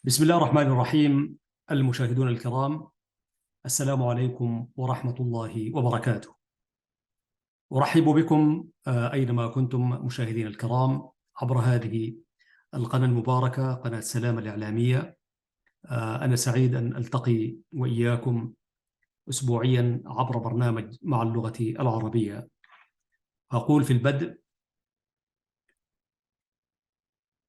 بسم الله الرحمن الرحيم. المشاهدون الكرام، السلام عليكم ورحمة الله وبركاته. أرحب بكم أينما كنتم مشاهدين الكرام عبر هذه القناة المباركة، قناة سلام الإعلامية. أنا سعيد أن ألتقي وإياكم أسبوعيا عبر برنامج مع اللغة العربية. أقول في البدء: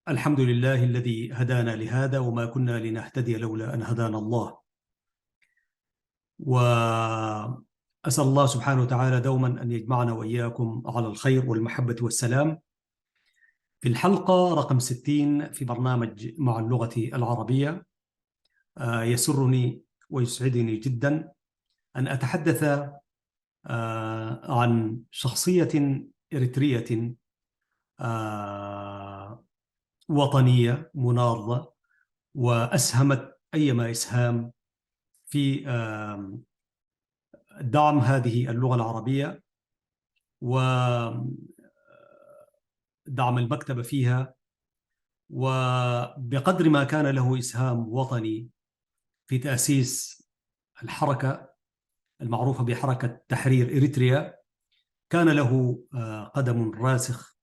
الحمد لله الذي هدانا لهذا، وما كنا لنهتدي لولا أن هدانا الله. وأسأل الله سبحانه وتعالى دوما أن يجمعنا وإياكم على الخير والمحبة والسلام. في الحلقة رقم 60 في برنامج مع اللغة العربية، يسرني ويسعدني جدا أن أتحدث عن شخصية إريترية وطنية مناضلة، وأسهمت أيما إسهام في دعم هذه اللغة العربية ودعم المكتبة فيها، وبقدر ما كان له إسهام وطني في تأسيس الحركة المعروفة بحركة تحرير إريتريا، كان له قدم راسخ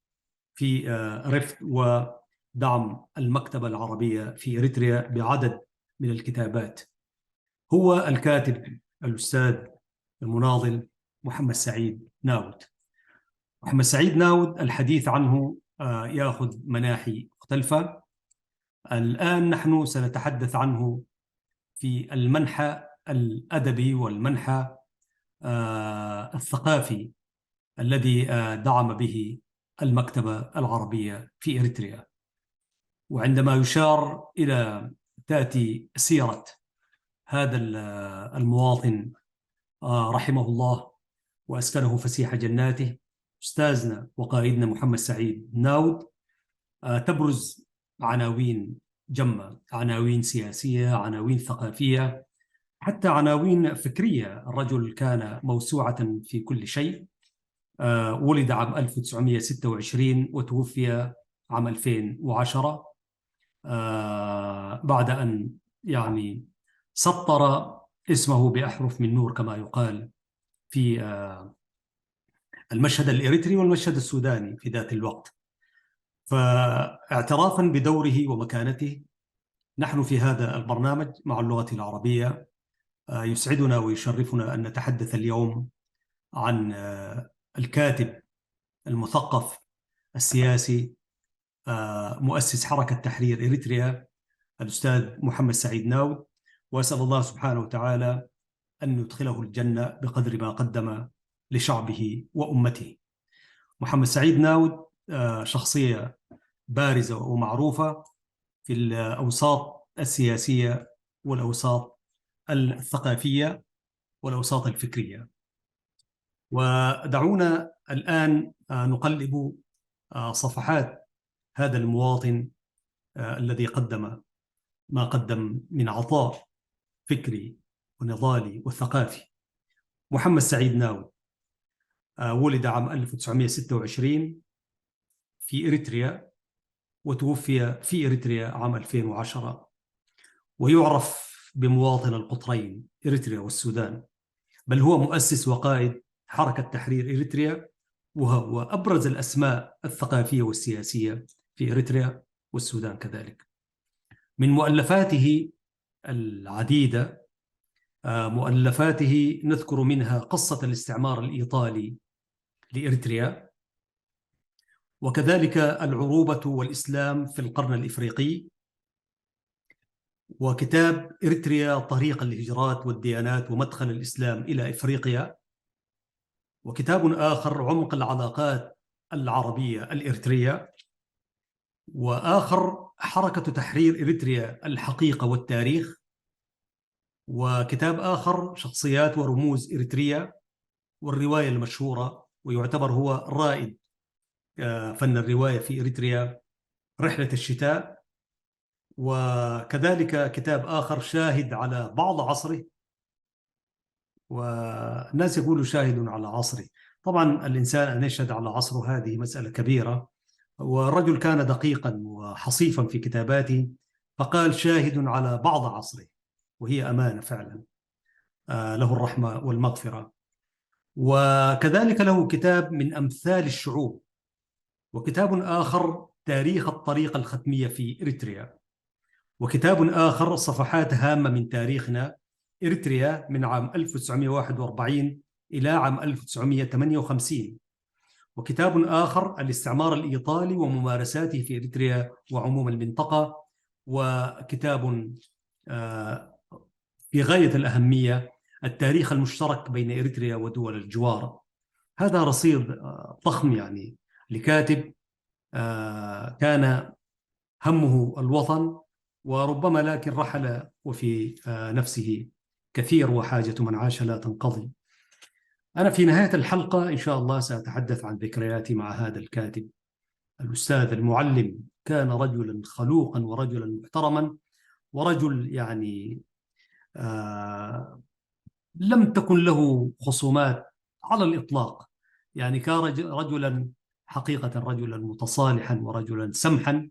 في رفع ودعم المكتبة العربية في إريتريا بعدد من الكتابات. هو الكاتب الأستاذ المناضل محمد سعيد ناود. محمد سعيد ناود الحديث عنه يأخذ مناحي مختلفة. الآن نحن سنتحدث عنه في المنحى الأدبي والمنحى الثقافي الذي دعم به المكتبة العربية في إريتريا. وعندما يشار إلى تأتي سيرة هذا المواطن رحمه الله وأسكنه فسيح جناته، أستاذنا وقائدنا محمد سعيد ناود، تبرز عناوين جمة، عناوين سياسية، عناوين ثقافية، حتى عناوين فكرية. الرجل كان موسوعة في كل شيء. ولد عام 1926 وتوفي عام 2010، بعد أن سطر اسمه بأحرف من نور كما يقال في المشهد الإريتري والمشهد السوداني في ذات الوقت. فاعترافا بدوره ومكانته، نحن في هذا البرنامج مع اللغة العربية يسعدنا ويشرفنا أن نتحدث اليوم عن الكاتب المثقف السياسي مؤسس حركة تحرير إريتريا الأستاذ محمد سعيد ناود، وأسأل الله سبحانه وتعالى أن يدخله الجنة بقدر ما قدم لشعبه وأمته. محمد سعيد ناود شخصية بارزة ومعروفة في الأوساط السياسية والأوساط الثقافية والأوساط الفكرية. ودعونا الآن نقلب صفحات هذا المواطن الذي قدم ما قدم من عطاء فكري ونضالي وثقافي. محمد سعيد ناود ولد عام 1926 في إريتريا، وتوفي في إريتريا عام 2010، ويعرف بمواطن القطرين إريتريا والسودان، بل هو مؤسس وقائد حركة تحرير إريتريا، وهو أبرز الأسماء الثقافية والسياسية في إريتريا والسودان كذلك. من مؤلفاته العديدة، مؤلفاته نذكر منها قصة الاستعمار الإيطالي لإريتريا، وكذلك العروبة والإسلام في القرن الإفريقي، وكتاب إريتريا طريق الهجرات والديانات ومدخل الإسلام إلى إفريقيا، وكتاب آخر عمق العلاقات العربية الإريترية، وآخر حركة تحرير إريتريا الحقيقة والتاريخ، وكتاب آخر شخصيات ورموز إريتريا، والرواية المشهورة ويعتبر هو رائد فن الرواية في إريتريا رحلة الشتاء، وكذلك كتاب آخر شاهد على بعض عصره، والناس يقولوا شاهد على عصره. طبعا الإنسان أن يشهد على عصره هذه مسألة كبيرة، والرجل كان دقيقا وحصيفا في كتاباته، فقال: شاهد على بعض عصره. وهي أمانة فعلا. له الرحمة والمغفرة. وكذلك له كتاب من أمثال الشعوب، وكتاب آخر تاريخ الطريقة الختمية في إريتريا، وكتاب آخر صفحات هامة من تاريخنا إريتريا من عام 1941 إلى عام 1958، وكتاب آخر الاستعمار الإيطالي وممارساته في إريتريا وعموم المنطقة، وكتاب في غاية الأهمية التاريخ المشترك بين إريتريا ودول الجوار. هذا رصيد ضخم يعني لكاتب كان همه الوطن، وربما لكن رحل وفي نفسه كثير، وحاجة من عاش لا تنقضي. أنا في نهاية الحلقة إن شاء الله سأتحدث عن ذكرياتي مع هذا الكاتب الأستاذ المعلم. كان رجلا خلوقا ورجلا محترما، ورجل يعني لم تكن له خصومات على الإطلاق. يعني كان رجلا حقيقة، رجلا متصالحا ورجلا سمحا.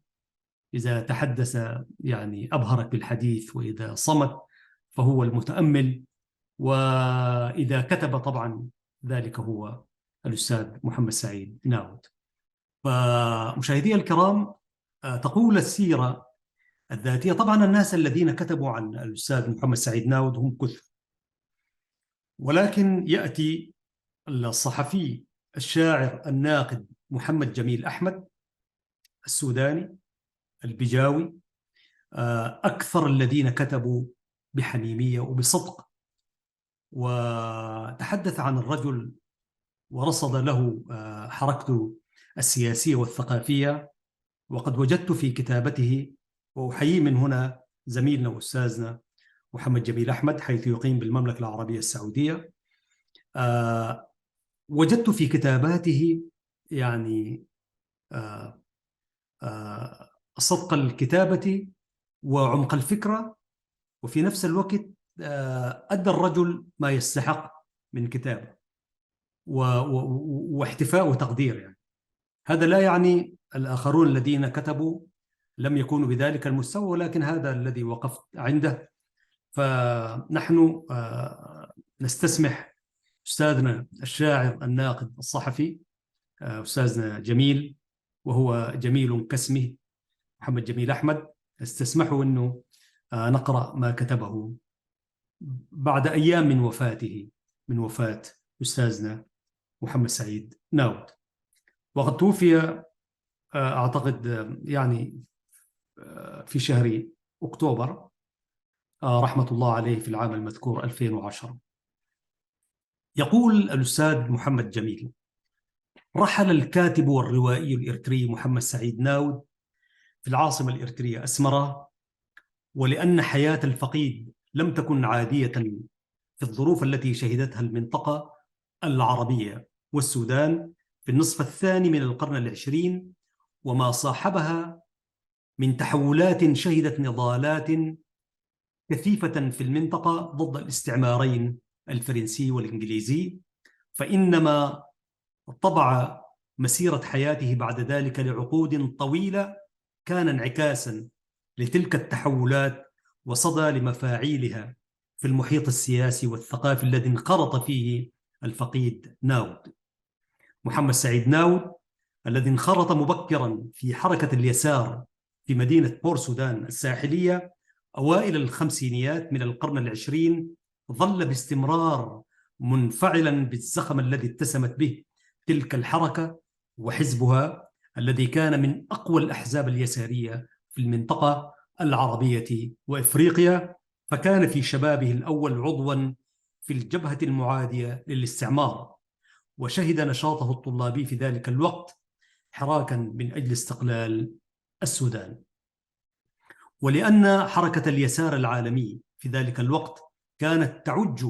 إذا تحدث يعني أبهرك بالحديث، وإذا صمت فهو المتأمل، وإذا كتب طبعا ذلك هو الأستاذ محمد سعيد ناود. فمشاهدي الكرام، تقول السيرة الذاتية، طبعا الناس الذين كتبوا عن الأستاذ محمد سعيد ناود هم كثر، ولكن يأتي الصحفي الشاعر الناقد محمد جميل أحمد السوداني البجاوي أكثر الذين كتبوا بحميمية وبصدق، وتحدث عن الرجل ورصد له حركته السياسية والثقافية. وقد وجدت في كتابته، وأحيي من هنا زميلنا وأستاذنا محمد جميل أحمد حيث يقيم بالمملكة العربية السعودية، وجدت في كتاباته يعني صدق الكتابة وعمق الفكرة، وفي نفس الوقت أدى الرجل ما يستحق من كتابه واحتفاء وتقدير. يعني هذا لا يعني الآخرون الذين كتبوا لم يكونوا بذلك المستوى، ولكن هذا الذي وقفت عنده. فنحن نستسمح أستاذنا الشاعر الناقد الصحفي أستاذنا جميل، وهو جميل كاسمه محمد جميل أحمد، استسمحوا أنه نقرأ ما كتبه بعد أيام من وفاته، من وفاة أستاذنا محمد سعيد ناود. وقد توفي أعتقد يعني في شهر أكتوبر رحمة الله عليه في العام المذكور 2010. يقول الأستاذ محمد جميل: رحل الكاتب والروائي الإريتري محمد سعيد ناود في العاصمة الإريترية أسمرة، ولأن حياة الفقيد لم تكن عادية في الظروف التي شهدتها المنطقة العربية والسودان في النصف الثاني من القرن العشرين، وما صاحبها من تحولات شهدت نضالات كثيفة في المنطقة ضد الاستعمارين الفرنسي والإنجليزي، فإنما طبع مسيرة حياته بعد ذلك لعقود طويلة كان انعكاسا لتلك التحولات وصدى لمفاعيلها في المحيط السياسي والثقافي الذي انخرط فيه الفقيد ناود. محمد سعيد ناود الذي انخرط مبكرا في حركة اليسار في مدينة بور سودان الساحلية أوائل الخمسينيات من القرن العشرين، ظل باستمرار منفعلا بالزخم الذي اتسمت به تلك الحركة وحزبها الذي كان من أقوى الأحزاب اليسارية في المنطقة العربية وإفريقيا، فكان في شبابه الأول عضوا في الجبهة المعادية للاستعمار، وشهد نشاطه الطلابي في ذلك الوقت حراكا من أجل استقلال السودان. ولأن حركة اليسار العالمي في ذلك الوقت كانت تعج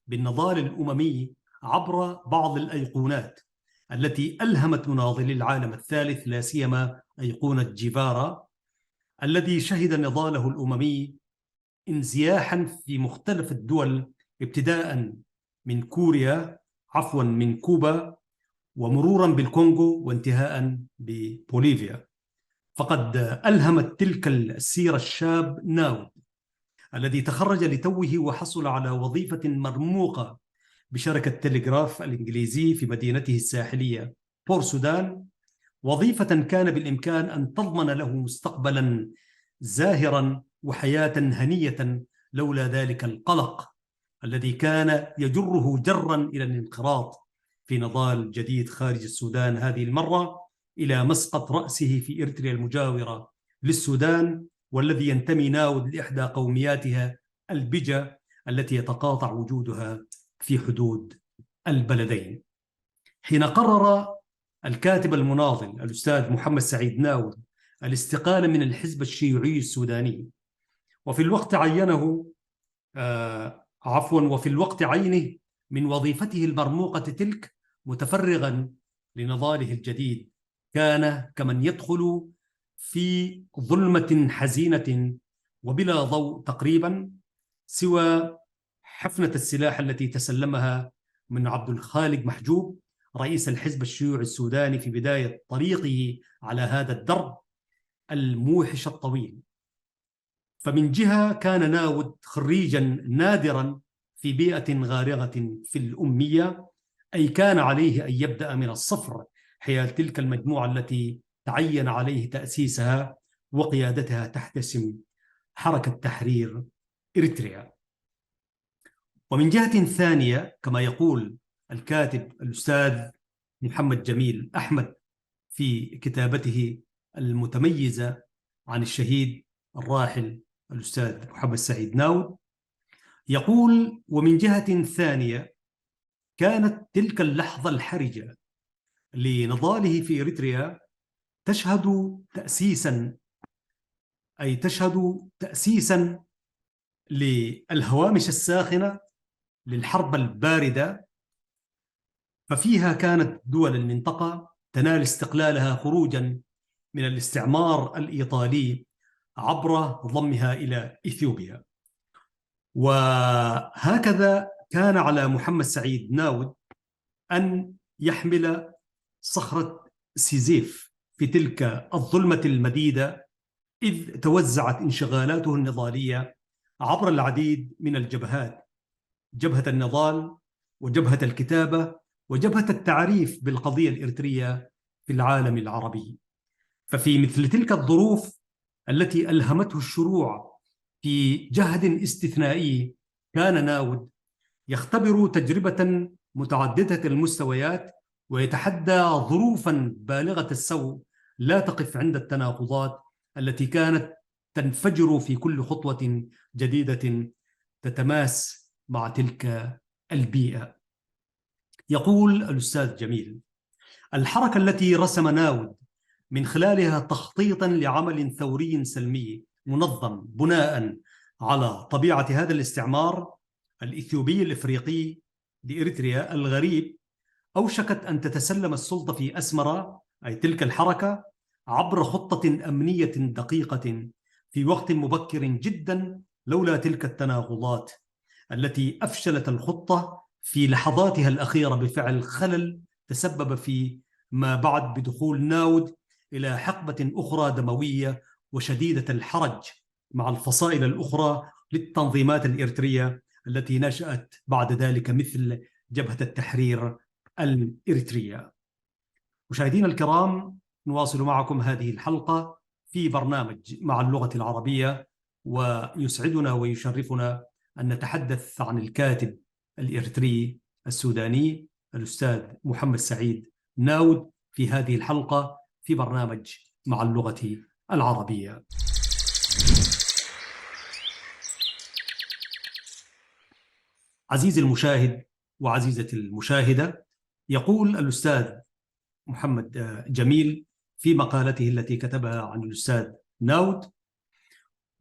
بالنضال الأممي عبر بعض الأيقونات التي ألهمت مناضلي العالم الثالث، لا سيما أيقونة جيفارا الذي شهد نضاله الأممي انزياحا في مختلف الدول، ابتداء من من كوبا، ومرورا بالكونغو، وانتهاء ببوليفيا. فقد ألهمت تلك السيرة الشاب ناود الذي تخرج لتوه وحصل على وظيفة مرموقة بشركة تلغراف الإنجليزي في مدينته الساحلية بور سودان، وظيفة كان بالإمكان أن تضمن له مستقبلا زاهرا وحياة هنية لولا ذلك القلق الذي كان يجره جرا إلى الانخراط في نضال جديد خارج السودان، هذه المرة إلى مسقط رأسه في إريتريا المجاورة للسودان، والذي ينتمي ناود لإحدى قومياتها البجة التي يتقاطع وجودها في حدود البلدين. حين قرر الكاتب المناضل الأستاذ محمد سعيد ناود الاستقالة من الحزب الشيوعي السوداني، وفي الوقت وفي الوقت عينه من وظيفته المرموقة تلك متفرغا لنضاله الجديد، كان كمن يدخل في ظلمة حزينة وبلا ضوء تقريبا سوى حفنة السلاح التي تسلمها من عبد الخالق محجوب رئيس الحزب الشيوعي السوداني في بداية طريقه على هذا الدرب الموحش الطويل. فمن جهة كان ناود خريجا نادرا في بيئة غارقة في الأمية، أي كان عليه أن يبدأ من الصفر حيال تلك المجموعة التي تعين عليه تأسيسها وقيادتها تحت اسم حركة تحرير إريتريا. ومن جهة ثانية كما يقول الكاتب الأستاذ محمد جميل أحمد في كتابته المتميزة عن الشهيد الراحل الأستاذ محمد سعيد ناود، يقول: ومن جهة ثانية كانت تلك اللحظة الحرجة لنضاله في إريتريا تشهد تأسيسا للهوامش الساخنة للحرب الباردة، ففيها كانت دول المنطقة تنال استقلالها خروجا من الاستعمار الإيطالي عبر ضمها إلى إثيوبيا. وهكذا كان على محمد سعيد ناود أن يحمل صخرة سيزيف في تلك الظلمة المديدة، إذ توزعت انشغالاته النضالية عبر العديد من الجبهات: جبهة النضال، وجبهة الكتابة، وجبهة التعريف بالقضية الإريترية في العالم العربي. ففي مثل تلك الظروف التي ألهمته الشروع في جهد استثنائي، كان ناود يختبر تجربة متعددة المستويات ويتحدى ظروفا بالغة السوء لا تقف عند التناقضات التي كانت تنفجر في كل خطوة جديدة تتماس مع تلك البيئة. يقول الأستاذ جميل: الحركة التي رسم ناود من خلالها تخطيطا لعمل ثوري سلمي منظم بناء على طبيعة هذا الاستعمار الإثيوبي الإفريقي لإريتريا الغريب، أوشكت أن تتسلم السلطة في أسمرة، أي تلك الحركة، عبر خطة أمنية دقيقة في وقت مبكر جدا، لولا تلك التناقضات التي أفشلت الخطة في لحظاتها الأخيرة بفعل خلل تسبب في ما بعد بدخول ناود إلى حقبة أخرى دموية وشديدة الحرج مع الفصائل الأخرى للتنظيمات الإريترية التي نشأت بعد ذلك، مثل جبهة التحرير الإريترية. مشاهدينا الكرام، نواصل معكم هذه الحلقة في برنامج مع اللغة العربية، ويسعدنا ويشرفنا أن نتحدث عن الكاتب الإريتري السوداني الأستاذ محمد سعيد ناود في هذه الحلقة في برنامج مع اللغة العربية. عزيزي المشاهد وعزيزتي المشاهدة، يقول الأستاذ محمد جميل في مقالته التي كتبها عن الأستاذ ناود: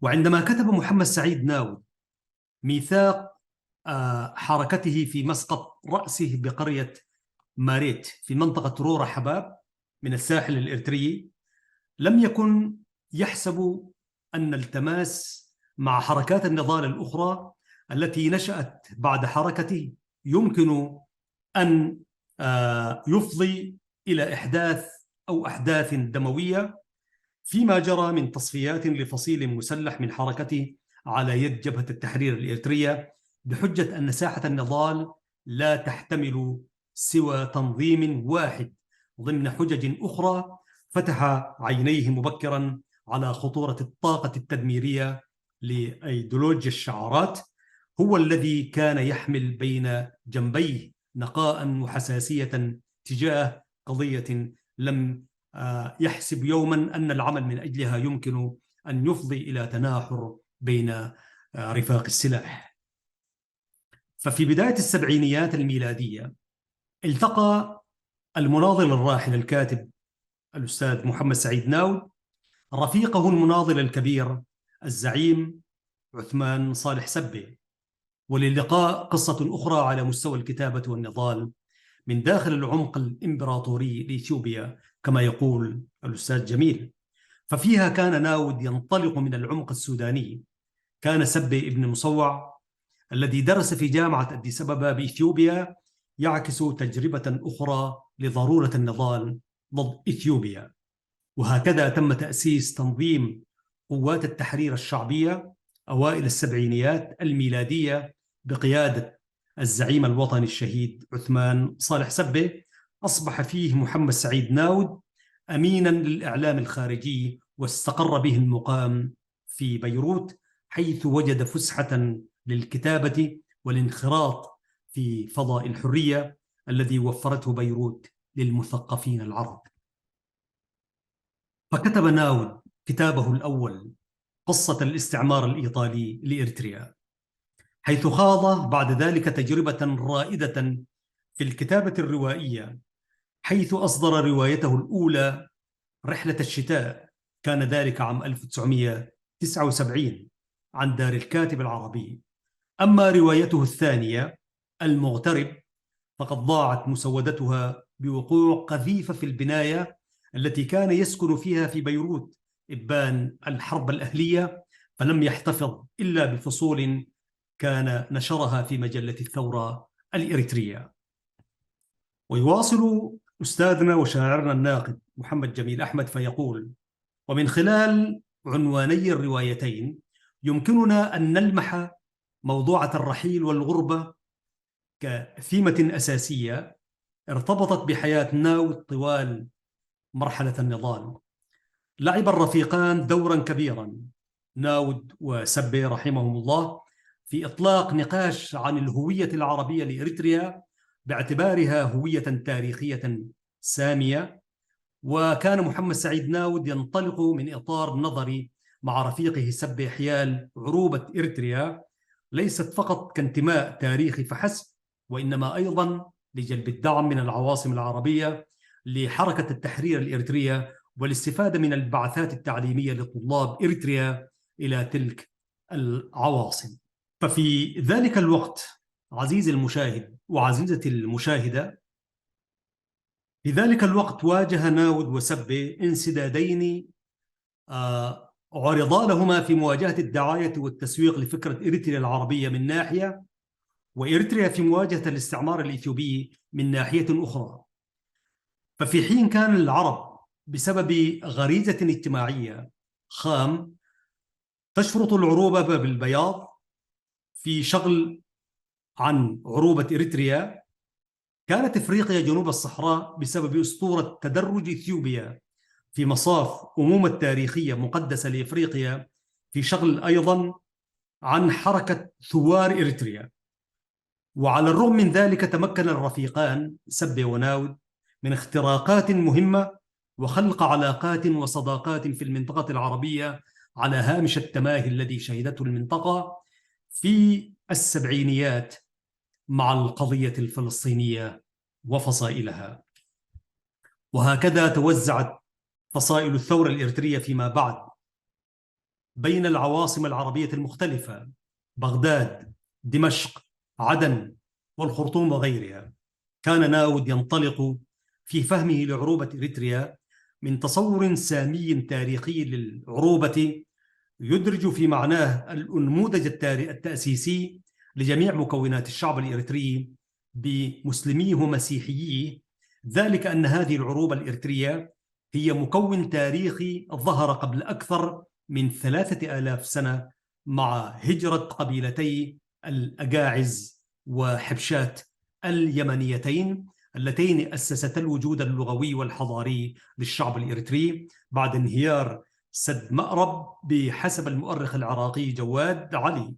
وعندما كتب محمد سعيد ناود ميثاق حركته في مسقط رأسه بقرية ماريت في منطقة رورا حباب من الساحل الإريتري، لم يكن يحسب أن التماس مع حركات النضال الأخرى التي نشأت بعد حركته يمكن أن يفضي إلى إحداث أو أحداث دموية فيما جرى من تصفيات لفصيل مسلح من حركته على يد جبهة التحرير الإريترية بحجة أن ساحة النضال لا تحتمل سوى تنظيم واحد ضمن حجج أخرى، فتح عينيه مبكرا على خطورة الطاقة التدميرية لأيديولوجيا الشعارات، هو الذي كان يحمل بين جنبيه نقاء وحساسية تجاه قضية لم يحسب يوما أن العمل من أجلها يمكن أن يفضي إلى تناحر بين رفاق السلاح. ففي بداية السبعينيات الميلادية التقى المناضل الراحل الكاتب الأستاذ محمد سعيد ناود رفيقه المناضل الكبير الزعيم عثمان صالح سبة، وللقاء قصة أخرى على مستوى الكتابة والنضال من داخل العمق الإمبراطوري لإثيوبيا كما يقول الأستاذ جميل. ففيها كان ناود ينطلق من العمق السوداني. كان سبة ابن مصوع الذي درس في جامعة أديس أبابا بإثيوبيا يعكس تجربة أخرى لضرورة النضال ضد إثيوبيا. وهكذا تم تأسيس تنظيم قوات التحرير الشعبية أوائل السبعينيات الميلادية بقيادة الزعيم الوطني الشهيد عثمان صالح سبة. أصبح فيه محمد سعيد ناود أمينا للإعلام الخارجي، واستقر به المقام في بيروت، حيث وجد فسحة للكتابة والانخراط في فضاء الحرية الذي وفرته بيروت للمثقفين العرب. فكتب ناود كتابه الأول قصة الاستعمار الإيطالي لإريتريا، حيث خاض بعد ذلك تجربة رائدة في الكتابة الروائية، حيث أصدر روايته الأولى رحلة الشتاء، كان ذلك عام 1979 عن دار الكاتب العربي. أما روايته الثانية المغترب فقد ضاعت مسودتها بوقوع قذيفة في البناية التي كان يسكن فيها في بيروت إبان الحرب الأهلية، فلم يحتفظ إلا بفصول كان نشرها في مجلة الثورة الإريترية. ويواصل أستاذنا وشاعرنا الناقد محمد جميل أحمد فيقول: ومن خلال عنواني الروايتين يمكننا أن نلمح موضوعة الرحيل والغربة كثيمة أساسية ارتبطت بحياة ناود طوال مرحلة النضال. لعب الرفيقان دورا كبيرا، ناود وسبة رحمهم الله، في إطلاق نقاش عن الهوية العربية لإريتريا باعتبارها هوية تاريخية سامية. وكان محمد سعيد ناود ينطلق من إطار نظري مع رفيقه سبة حيال عروبة إريتريا ليست فقط كانتماء تاريخي فحسب، وإنما أيضا لجلب الدعم من العواصم العربية لحركة التحرير الإريترية والاستفادة من البعثات التعليمية لطلاب إريتريا إلى تلك العواصم. ففي ذلك الوقت عزيزي المشاهد وعزيزتي المشاهدة، في ذلك الوقت واجه ناود وسبة انسدادين عرضا لهما في مواجهة الدعاية والتسويق لفكرة إريتريا العربية من ناحية، وإريتريا في مواجهة الاستعمار الإثيوبي من ناحية أخرى. ففي حين كان العرب بسبب غريزة اجتماعية خام تشفرط العروبة بالبياض في شغل عن عروبة إريتريا، كانت إفريقيا جنوب الصحراء بسبب أسطورة تدرج إثيوبيا في مصاف أمومة تاريخية مقدسة لإفريقيا في شغل أيضا عن حركة ثوار إريتريا. وعلى الرغم من ذلك تمكن الرفيقان سبة وناود من اختراقات مهمة وخلق علاقات وصداقات في المنطقة العربية على هامش التماهي الذي شهدته المنطقة في السبعينيات مع القضية الفلسطينية وفصائلها. وهكذا توزعت فصائل الثورة الإريترية فيما بعد بين العواصم العربية المختلفة: بغداد، دمشق، عدن، والخرطوم وغيرها. كان ناود ينطلق في فهمه لعروبة إريتريا من تصور سامي تاريخي للعروبة يدرج في معناه الأنموذج التأسيسي لجميع مكونات الشعب الإريتري بمسلميه ومسيحييه، ذلك أن هذه العروبة الإريترية هي مكون تاريخي ظهر قبل أكثر من 3000 سنة مع هجرة قبيلتي الأجاعز وحبشات اليمنيتين اللتين أسستا الوجود اللغوي والحضاري للشعب الإريتري بعد انهيار سد مأرب بحسب المؤرخ العراقي جواد علي.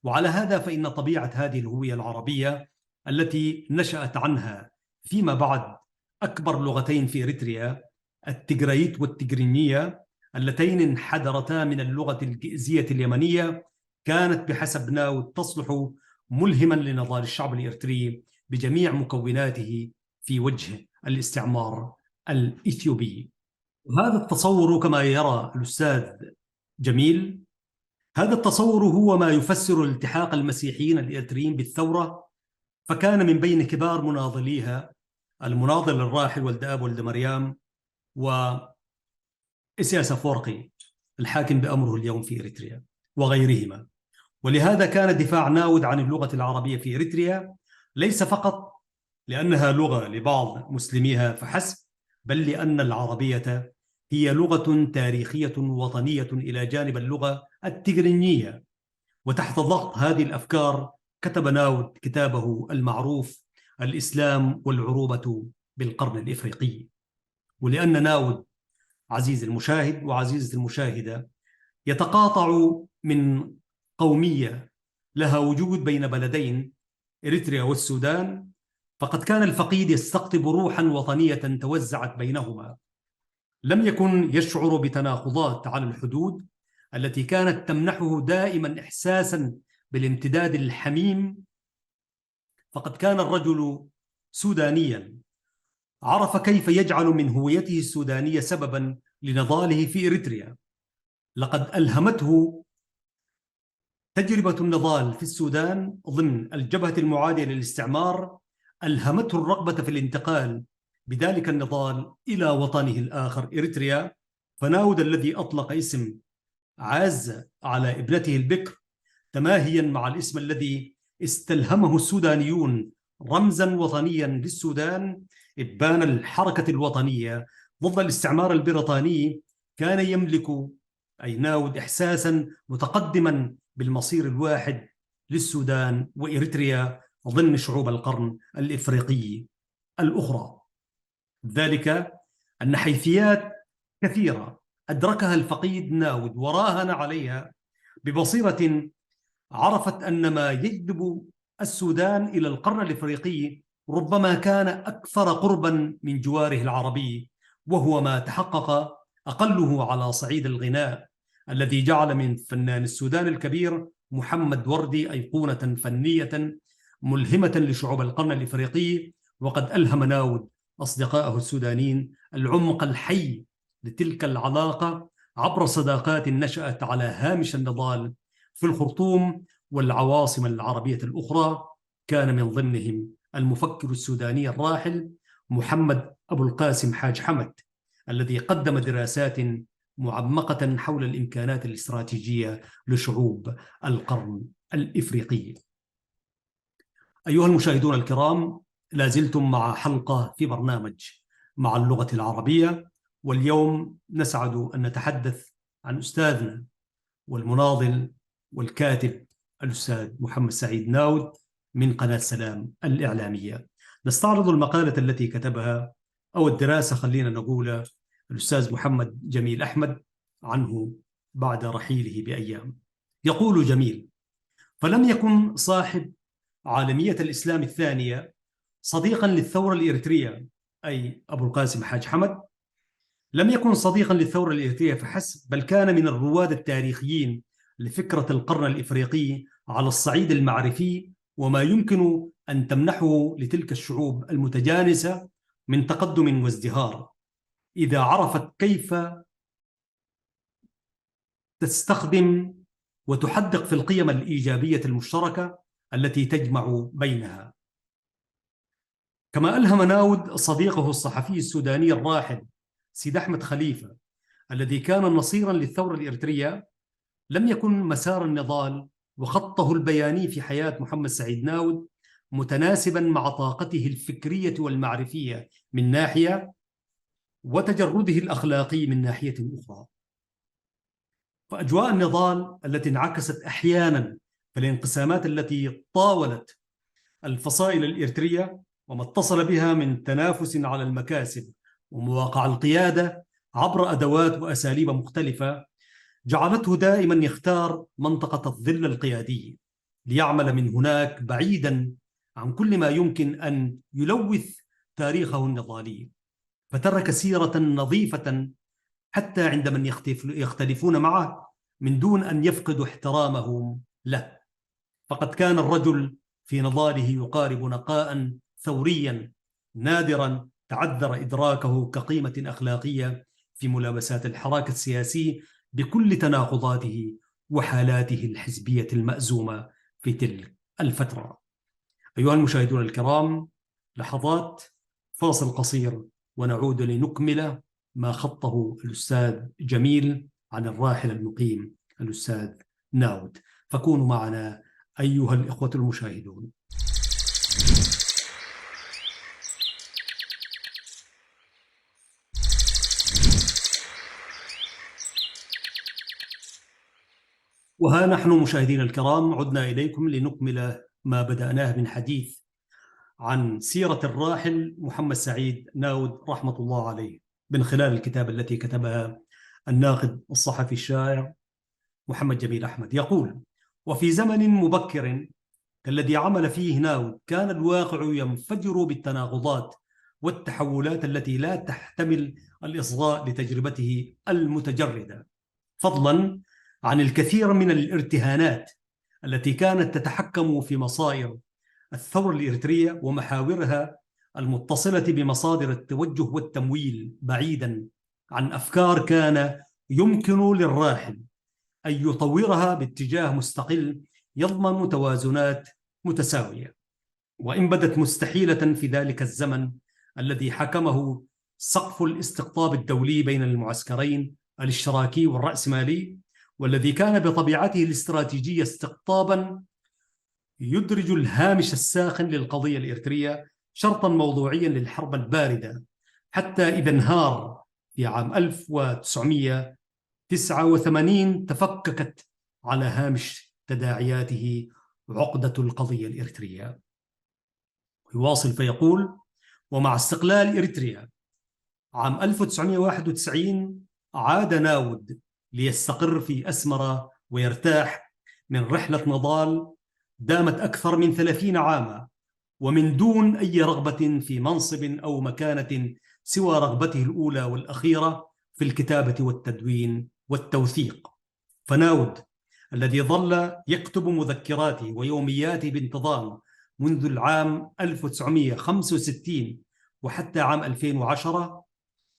وعلى هذا فإن طبيعة هذه الهوية العربية التي نشأت عنها فيما بعد أكبر لغتين في إريتريا التجريت والتجرينية اللتين انحدرتا من اللغة الجئزية اليمنية كانت بحسب ناود تصلح ملهما لنضال الشعب الإريتري بجميع مكوناته في وجه الاستعمار الإثيوبي. وهذا التصور كما يرى الأستاذ جميل، هذا التصور هو ما يفسر التحاق المسيحيين الإريتريين بالثورة، فكان من بين كبار مناضليها المناضل الراحل ولد آب ولد مريم وإسياس أفورقي الحاكم بأمره اليوم في إريتريا وغيرهما. ولهذا كان دفاع ناود عن اللغة العربية في إريتريا ليس فقط لأنها لغة لبعض مسلميها فحسب، بل لأن العربية هي لغة تاريخية وطنية إلى جانب اللغة التجرينية. وتحت ضغط هذه الأفكار كتب ناود كتابه المعروف الإسلام والعروبة بالقرن الإفريقي. ولأن ناود عزيز المشاهد وعزيزة المشاهدة يتقاطع من قومية لها وجود بين بلدين إريتريا والسودان، فقد كان الفقيد يستقطب روحا وطنية توزعت بينهما. لم يكن يشعر بتناقضات على الحدود التي كانت تمنحه دائما إحساسا بالامتداد الحميم، فقد كان الرجل سودانيا عرف كيف يجعل من هويته السودانية سببا لنضاله في إريتريا. لقد ألهمته تجربة النضال في السودان ضمن الجبهة المعادية للاستعمار، ألهمته الرغبة في الانتقال بذلك النضال إلى وطنه الآخر إريتريا. فناود الذي أطلق اسم عازة على ابنته البكر تماهيا مع الاسم الذي استلهمه السودانيون رمزا وطنيا للسودان إبان الحركة الوطنية ضد الاستعمار البريطاني، كان يملك أي ناود إحساسا متقدما بالمصير الواحد للسودان وإريتريا ضمن شعوب القرن الإفريقي الأخرى. ذلك أن حيثيات كثيرة أدركها الفقيد ناود وراهن عليها ببصيرة، عرفت أن ما يجذب السودان إلى القرن الإفريقي ربما كان أكثر قربا من جواره العربي، وهو ما تحقق أقله على صعيد الغناء الذي جعل من فنان السودان الكبير محمد وردي أيقونة فنية ملهمة لشعوب القرن الإفريقي. وقد ألهم ناود أصدقائه السودانيين العمق الحي لتلك العلاقة عبر صداقات نشأت على هامش النضال في الخرطوم والعواصم العربية الأخرى. كان من ضمنهم المفكر السوداني الراحل محمد أبو القاسم حاج حمد الذي قدم دراسات معمقة حول الإمكانات الاستراتيجية لشعوب القرن الإفريقي. أيها المشاهدون الكرام، لازلتم مع حلقة في برنامج مع اللغة العربية، واليوم نسعد أن نتحدث عن أستاذنا والمناضل والكاتب الأستاذ محمد سعيد ناود من قناة سلام الإعلامية. نستعرض المقالة التي كتبها أو الدراسة خلينا نقول الأستاذ محمد جميل أحمد عنه بعد رحيله بأيام. يقول جميل: فلم يكن صاحب عالمية الإسلام الثانية صديقا للثورة الإريترية، أي أبو القاسم حاج حمد لم يكن صديقا للثورة الإريترية فحسب، بل كان من الرواد التاريخيين لفكرة القرن الإفريقي على الصعيد المعرفي وما يمكن أن تمنحه لتلك الشعوب المتجانسة من تقدم وازدهار إذا عرفت كيف تستخدم وتحدق في القيم الإيجابية المشتركة التي تجمع بينها. كما ألهم ناود صديقه الصحفي السوداني الراحل سيد أحمد خليفة الذي كان نصيرا للثورة الإريترية، لم يكن مسار النضال وخطه البياني في حياة محمد سعيد ناود متناسبا مع طاقته الفكرية والمعرفية من ناحية، وتجرده الأخلاقي من ناحية أخرى. فأجواء النضال التي انعكست أحيانا في الانقسامات التي طاولت الفصائل الإريترية وما اتصل بها من تنافس على المكاسب ومواقع القيادة عبر أدوات وأساليب مختلفة، جعلته دائما يختار منطقة الظل القيادي ليعمل من هناك بعيدا عن كل ما يمكن أن يلوث تاريخه النضالي، فترك سيرة نظيفة حتى عند من يختلفون معه من دون أن يفقدوا احترامهم له. فقد كان الرجل في نضاله يقارب نقاء ثوريا نادرا تعذر إدراكه كقيمة أخلاقية في ملابسات الحراك السياسي بكل تناقضاته وحالاته الحزبية المأزومة في تلك الفترة. أيها المشاهدون الكرام، لحظات فاصل قصير ونعود لنكمل ما خطه الأستاذ جميل عن الراحل المقيم الأستاذ ناود، فكونوا معنا أيها الإخوة المشاهدون. وها نحن مشاهدينا الكرام عدنا إليكم لنكمل ما بدأناه من حديث عن سيرة الراحل محمد سعيد ناود رحمة الله عليه من خلال الكتاب التي كتبها الناقد الصحفي الشاعر محمد جميل أحمد. يقول: وفي زمن مبكر كالذي عمل فيه ناود كان الواقع ينفجر بالتناقضات والتحولات التي لا تحتمل الإصغاء لتجربته المتجردة، فضلا عن الكثير من الارتهانات التي كانت تتحكم في مصائر الثورة الإريترية ومحاورها المتصلة بمصادر التوجه والتمويل، بعيدا عن أفكار كان يمكن للراحل أن يطورها باتجاه مستقل يضمن توازنات متساوية، وإن بدت مستحيلة في ذلك الزمن الذي حكمه سقف الاستقطاب الدولي بين المعسكرين الاشتراكي والرأسمالي، والذي كان بطبيعته الاستراتيجية استقطابا يدرج الهامش الساخن للقضية الإريترية شرطا موضوعيا للحرب الباردة، حتى إذا انهار في عام 1989 تفككت على هامش تداعياته عقدة القضية الإريترية. يواصل فيقول: ومع استقلال إريتريا عام 1991 عاد ناود ليستقر في أسمرة ويرتاح من رحلة نضال دامت أكثر من 30 عاما، ومن دون أي رغبة في منصب أو مكانة سوى رغبته الأولى والأخيرة في الكتابة والتدوين والتوثيق. فناود الذي ظل يكتب مذكراته ويومياته بانتظام منذ العام 1965 وحتى عام 2010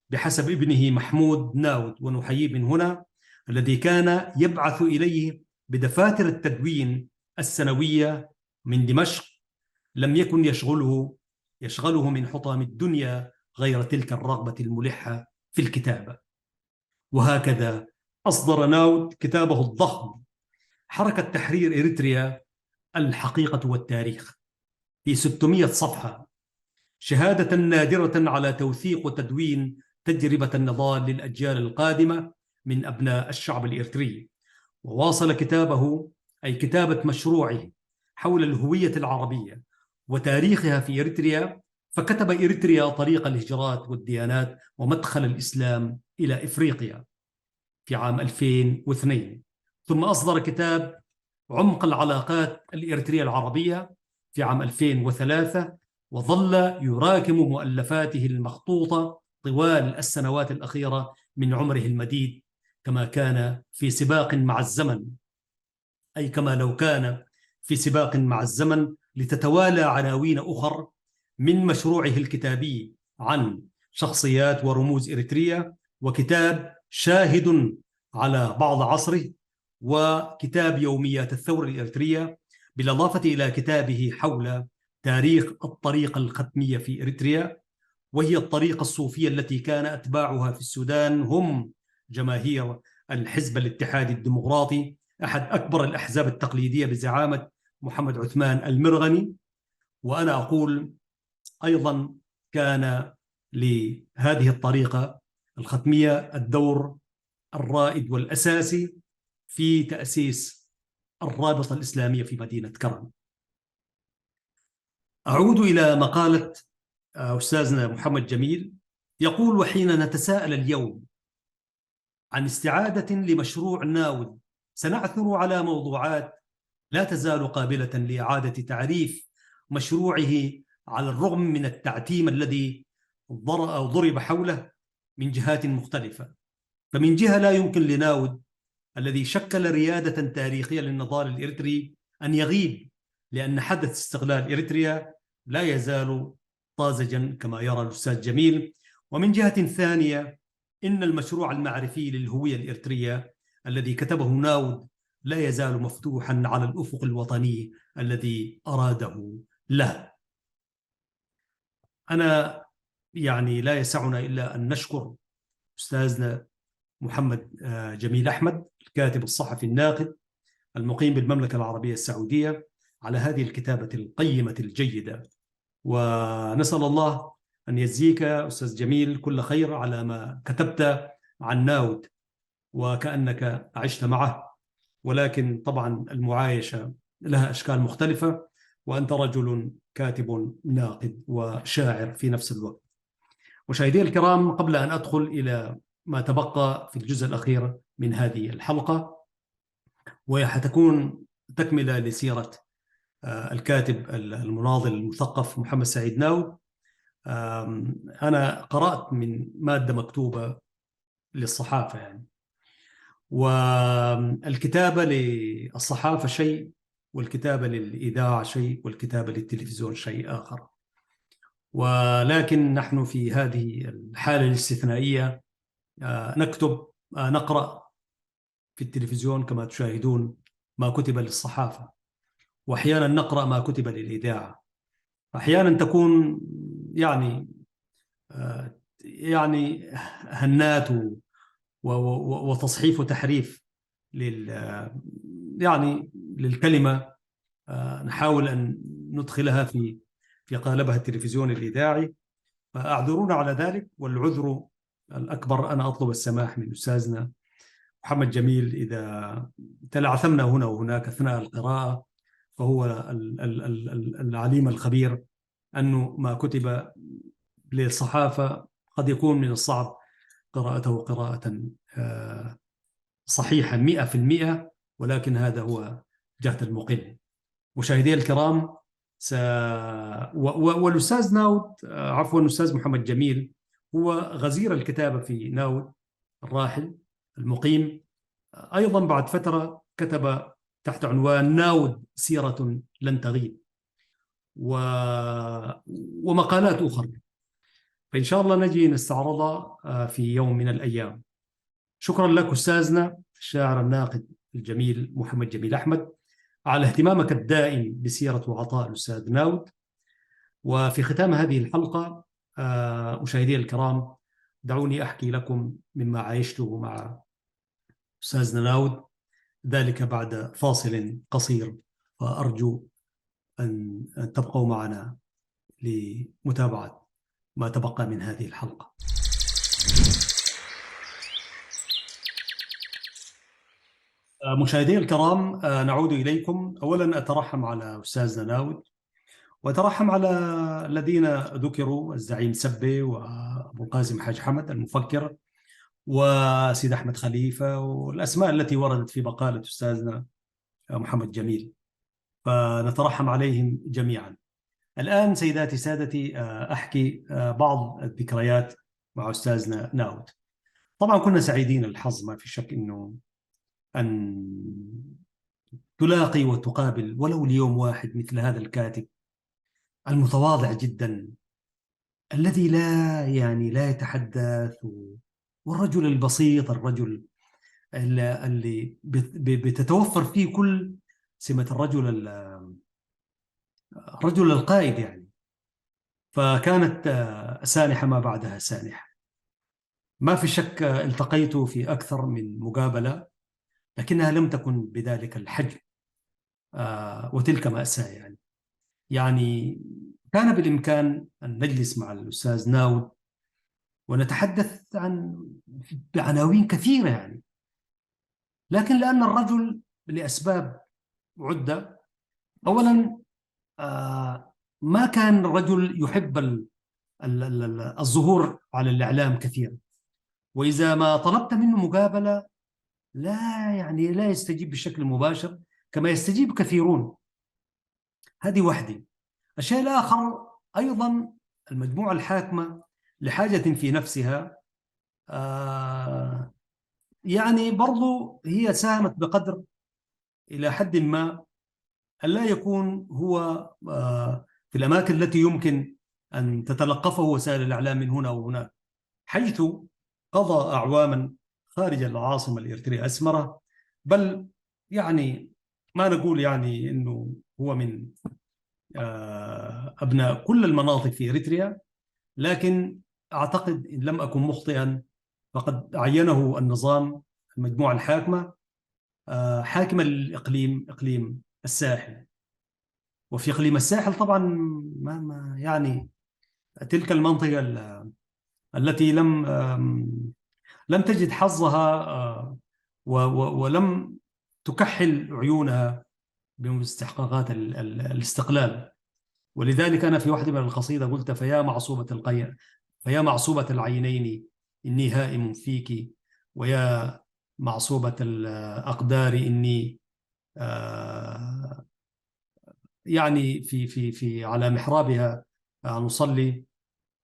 بحسب ابنه محمود ناود، ونحييه من هنا، الذي كان يبعث إليه بدفاتر التدوين السنوية من دمشق، لم يكن يشغله من حطام الدنيا غير تلك الرغبة الملحة في الكتابة. وهكذا أصدر ناود كتابه الضخم حركة تحرير إريتريا الحقيقة والتاريخ في 600 صفحة، شهادة نادرة على توثيق وتدوين تجربة النضال للأجيال القادمة من أبناء الشعب الإريتري. وواصل كتابه، أي كتابة مشروعه، حول الهوية العربية وتاريخها في إريتريا، فكتب إريتريا طريق الهجرات والديانات ومدخل الإسلام إلى إفريقيا في عام 2002، ثم أصدر كتاب عمق العلاقات الإريترية العربية في عام 2003، وظل يراكم مؤلفاته المخطوطة طوال السنوات الأخيرة من عمره المديد، كما كان في سباق مع الزمن، أي كما لو كان في سباق مع الزمن لتتوالى عناوين أخر من مشروعه الكتابي عن شخصيات ورموز إريتريا، وكتاب شاهد على بعض عصره، وكتاب يوميات الثورة الإريترية، بالإضافة إلى كتابه حول تاريخ الطريقة الختمية في إريتريا، وهي الطريقة الصوفية التي كان أتباعها في السودان هم جماهير الحزب الاتحادي الديمقراطي، أحد أكبر الأحزاب التقليدية بزعامة محمد عثمان المرغني. وأنا أقول أيضا كان لهذه الطريقة الختمية الدور الرائد والأساسي في تأسيس الرابطة الإسلامية في مدينة كرم. أعود إلى مقالة أستاذنا محمد جميل، يقول: وحين نتساءل اليوم عن استعادة لمشروع ناود سنعثر على موضوعات لا تزال قابلة لإعادة تعريف مشروعه على الرغم من التعتيم الذي ضرب حوله من جهات مختلفة. فمن جهة لا يمكن لناود الذي شكل ريادة تاريخية للنضال الإريتري أن يغيب، لأن حدث استقلال إريتريا لا يزال طازجا كما يرى الأستاذ جميل. ومن جهة ثانية إن المشروع المعرفي للهوية الإريترية الذي كتبه ناود لا يزال مفتوحا على الأفق الوطني الذي أراده له. أنا يعني لا يسعنا إلا أن نشكر أستاذنا محمد جميل أحمد، الكاتب الصحفي الناقد المقيم بالمملكة العربية السعودية، على هذه الكتابة القيمة الجيدة. ونسأل الله أن يجزيك أستاذ جميل كل خير على ما كتبت عن ناود، وكأنك عشت معه، ولكن طبعا المعايشة لها أشكال مختلفة، وأنت رجل كاتب ناقد وشاعر في نفس الوقت. مشاهدي الكرام، قبل أن أدخل إلى ما تبقى في الجزء الأخير من هذه الحلقة، وهي حتكون تكملة لسيرة الكاتب المناضل المثقف محمد سعيد ناود، أنا قرأت من مادة مكتوبة للصحافة يعني، والكتابة للصحافة شيء، والكتابة للإذاعة شيء، والكتابة للتلفزيون شيء آخر. ولكن نحن في هذه الحالة الاستثنائية نكتب نقرأ في التلفزيون كما تشاهدون ما كتب للصحافة، وأحيانا نقرأ ما كتب للإذاعة. أحيانا تكون يعني يعني هنات وتصحيف وتحريف يعني للكلمة، نحاول أن ندخلها في قالبها التلفزيوني الإذاعي، فأعذرونا على ذلك. والعذر الأكبر أنا أطلب السماح من أستاذنا محمد جميل إذا تلعثمنا هنا وهناك أثناء القراءة، فهو العليم الخبير أنه ما كتب للصحافة قد يكون من الصعب قراءته قراءة صحيحة 100%، ولكن هذا هو جهد المقل. مشاهدي الكرام، والأستاذ ناود عفوا الأستاذ محمد جميل هو غزير الكتابة في ناود الراحل المقيم. أيضا بعد فترة كتب تحت عنوان ناود سيرة لن تغيب، ومقالات أخرى، فإن شاء الله نجي نستعرضها في يوم من الأيام. شكرا لك أستاذنا الشاعر الناقد الجميل محمد جميل أحمد على اهتمامك الدائم بسيرة وعطاء الأستاذ ناود. وفي ختام هذه الحلقة مشاهدي الكرام، دعوني أحكي لكم مما عايشته مع أستاذنا ناود، ذلك بعد فاصل قصير، وأرجو أن تبقوا معنا لمتابعة ما تبقى من هذه الحلقة. مشاهدي الكرام، نعود إليكم. أولا أترحم على أستاذنا ناود، وأترحم على الذين ذكروا: الزعيم سبي، وأبو القاسم حاج حمد المفكر، وسيد أحمد خليفة، والأسماء التي وردت في مقالة أستاذنا محمد جميل، فنترحم عليهم جميعا. الآن سيداتي سادتي أحكي بعض الذكريات مع أستاذنا ناود. طبعا كنا سعيدين الحظ، ما في شك أنه أن تلاقي وتقابل ولو ليوم واحد مثل هذا الكاتب المتواضع جدا، الذي لا يتحدث، والرجل البسيط، الرجل اللي بتتوفر فيه كل سمة الرجل القائد يعني. فكانت سانحة ما بعدها سانحة، ما في شك. التقيت في أكثر من مقابلة، لكنها لم تكن بذلك الحجم وتلك مأساة يعني كان بالإمكان أن نجلس مع الأستاذ ناود ونتحدث بعناوين كثيرة يعني. لكن لأن الرجل لأسباب عدة، أولا ما كان الرجل يحب الظهور على الإعلام كثيرا، وإذا ما طلبت منه مقابلة لا يستجيب بشكل مباشر كما يستجيب كثيرون. هذه واحدة. الشيء الآخر أيضا المجموعة الحاكمة لحاجة في نفسها، يعني برضو هي ساهمت بقدر إلى حد ما أن لا يكون هو في الأماكن التي يمكن أن تتلقفه وسائل الإعلام من هنا وهناك، حيث قضى أعواما خارج العاصمة الإريترية أسمرة. بل يعني ما نقول يعني أنه هو من أبناء كل المناطق في إريتريا، لكن أعتقد إن لم أكن مخطئا فقد عينه النظام، المجموعة الحاكمة، حاكما للإقليم، إقليم الساحل. وفي إقليم الساحل طبعا ما يعني تلك المنطقة التي لم تجد حظها ولم تكحل عيونها باستحقاقات الاستقلال. ولذلك أنا في واحدة من القصيدة قلت: فيا معصوبة العينين إني هائم فيك، ويا معصوبة الأقدار إني يعني في على محرابها نصلي.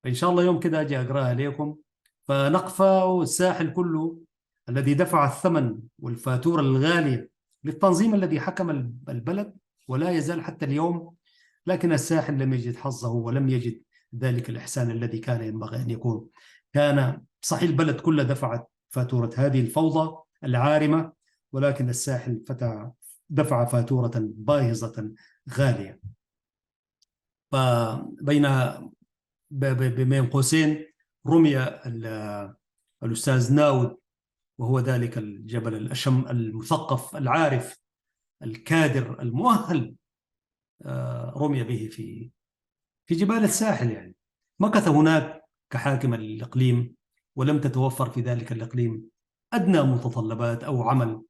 فإن شاء الله يوم كده أجي أقرأها لكم. فنقفة والساحل كله الذي دفع الثمن والفاتورة الغالية للتنظيم الذي حكم البلد ولا يزال حتى اليوم، لكن الساحل لم يجد حظه ولم يجد ذلك الإحسان الذي كان ينبغي أن يكون. كان صحيح البلد كله دفعت فاتورة هذه الفوضى العارمة، ولكن الساحل دفع فاتورة باهظة غالية. فبين بين قوسين رمي الأستاذ ناود، وهو ذلك الجبل الأشم المثقف العارف الكادر المؤهل، رمي به في جبال الساحل. يعني مكث هناك كحاكم الإقليم، ولم تتوفر في ذلك الإقليم أدنى متطلبات أو عمل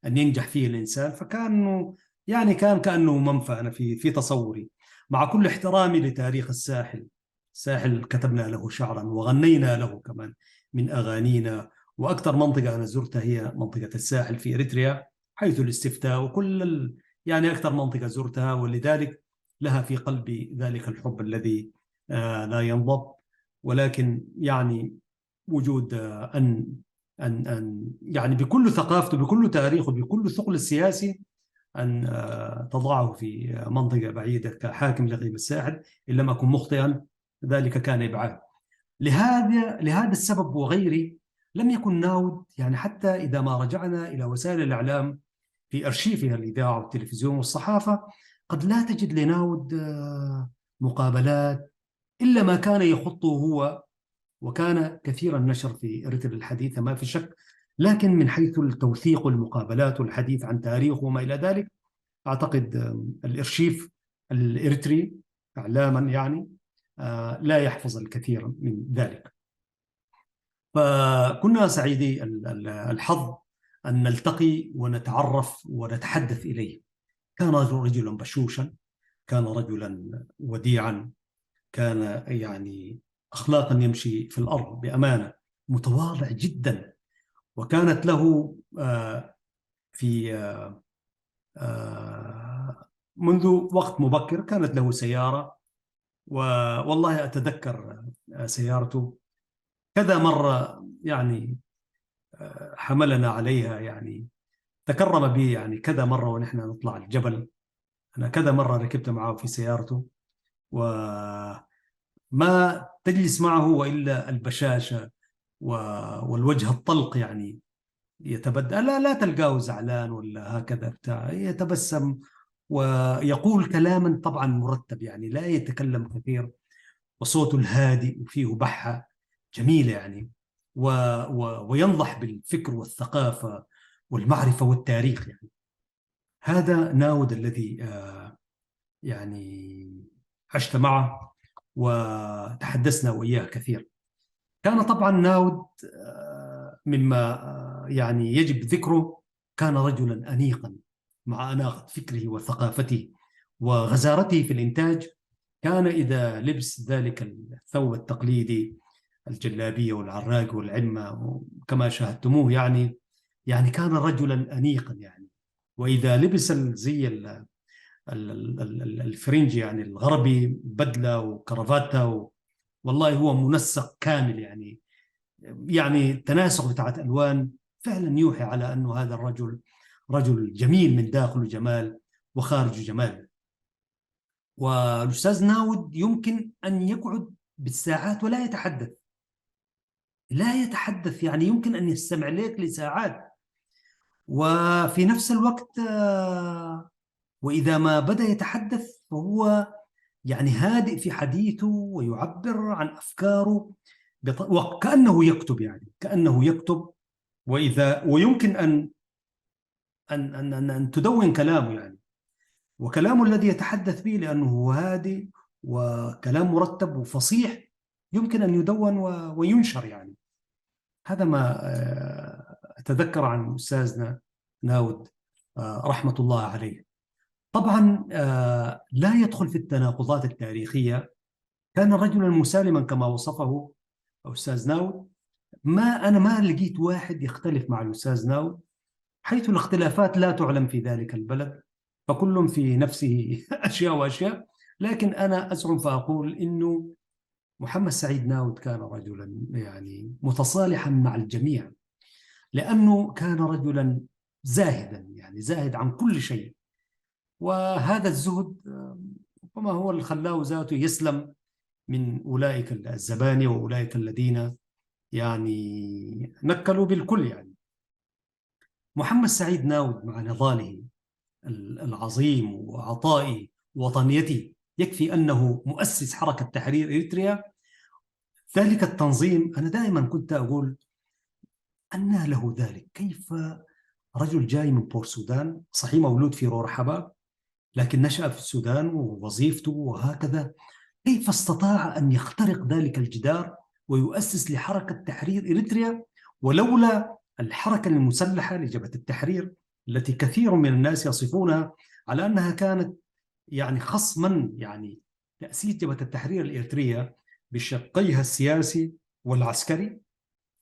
أن ينجح فيه الإنسان. فكان يعني كان كأنه منفى. أنا في تصوري، مع كل احترامي لتاريخ الساحل كتبنا له شعرا وغنينا له كمان من أغانينا. وأكثر منطقة أنا زرتها هي منطقة الساحل في إريتريا، حيث الاستفتاء يعني أكثر منطقة زرتها، ولذلك لها في قلبي ذلك الحب الذي لا ينضب. ولكن يعني وجود أن يعني بكل ثقافته، بكل تاريخه، بكل ثقل السياسي، أن تضعه في منطقة بعيدة كحاكم لغيب الساحل، إن لم أكن مخطئا ذلك كان إبعاد. لهذا السبب وغيره لم يكن ناود، يعني حتى إذا ما رجعنا إلى وسائل الإعلام في أرشيفها، الإذاعة والتلفزيون والصحافة، قد لا تجد لناود مقابلات إلا ما كان يخطه هو، وكان كثير النشر في إريتريا الحديثة ما في شك. لكن من حيث التوثيق والمقابلات والحديث عن تاريخه وما إلى ذلك، أعتقد الإرشيف الإريتري إعلاما يعني لا يحفظ الكثير من ذلك. فكنا سعيدي الحظ أن نلتقي ونتعرف ونتحدث إليه. كان رجلا بشوشا، كان رجلا وديعا، كان يعني أخلاقا يمشي في الأرض بأمانة، متواضع جدا. وكانت له في منذ وقت مبكر كانت له سيارة، والله أتذكر سيارته كذا مرة يعني حملنا عليها، يعني تكرم بي يعني كذا مرة ونحن نطلع الجبل. أنا كذا مرة ركبت معه في سيارته، وما تجلس معه وإلا البشاشة والوجه الطلق، يعني يتبدى، لا تلقاه زعلان ولا هكذا بتاع، يتبسم ويقول كلاما طبعا مرتب، يعني لا يتكلم كثير، وصوته الهادئ وفيه بحة جميلة يعني، وينضح بالفكر والثقافة والمعرفة والتاريخ. يعني هذا ناود الذي يعني عشت معه وتحدثنا وإياه كثير. كان طبعا ناود مما يعني يجب ذكره، كان رجلا أنيقا مع أناقة فكره وثقافته وغزارته في الإنتاج. كان إذا لبس ذلك الثوب التقليدي، الجلابية والعراق والعمة كما شاهدتموه، يعني كان رجلا أنيقا يعني. وإذا لبس الزي الفرنجي يعني الغربي، بدلة وكرافاتة، والله هو منسق كامل يعني. يعني التناسق بتاعت ألوان فعلا يوحي على أنه هذا الرجل رجل جميل من داخله جمال وخارجه جمال. والأستاذ ناود يمكن أن يقعد بالساعات ولا يتحدث، لا يتحدث، يعني يمكن أن يستمع لك لساعات. وفي نفس الوقت وإذا ما بدأ يتحدث فهو يعني هادئ في حديثه ويعبر عن أفكاره وكأنه يكتب، يعني كأنه يكتب. ويمكن أن تدون كلامه يعني، وكلامه الذي يتحدث به لأنه هو هادئ وكلام مرتب وفصيح يمكن أن يدون وينشر يعني. هذا ما أتذكر عن أستاذنا ناود رحمة الله عليه. طبعا لا يدخل في التناقضات التاريخية. كان رجلا مسالما كما وصفه أستاذ ناود. أنا ما لقيت واحد يختلف مع الأستاذ ناود، حيث الاختلافات لا تعلم في ذلك البلد، فكل في نفسه أشياء وأشياء. لكن أنا أزعم فأقول إنه محمد سعيد ناود كان رجلا يعني متصالحا مع الجميع، لأنه كان رجلا زاهدا، يعني زاهد عن كل شيء. وهذا الزهد ربما هو اللي خلاه ذاته يسلم من أولئك الزبانية وأولئك الذين يعني نكلوا بالكل يعني. محمد سعيد ناود مع نضاله العظيم وعطائه ووطنيته يكفي أنه مؤسس حركة تحرير إريتريا. ذلك التنظيم أنا دائما كنت أقول أن له ذلك، كيف رجل جاي من بور السودان، صحيح مولود في رورحبا لكن نشأ في السودان ووظيفته وهكذا، كيف استطاع أن يخترق ذلك الجدار ويؤسس لحركة تحرير إريتريا؟ ولولا الحركة المسلحة لجبهة التحرير التي كثير من الناس يصفونها على أنها كانت يعني خصما، يعني تأسيس جبهة التحرير الإريترية بشقيها السياسي والعسكري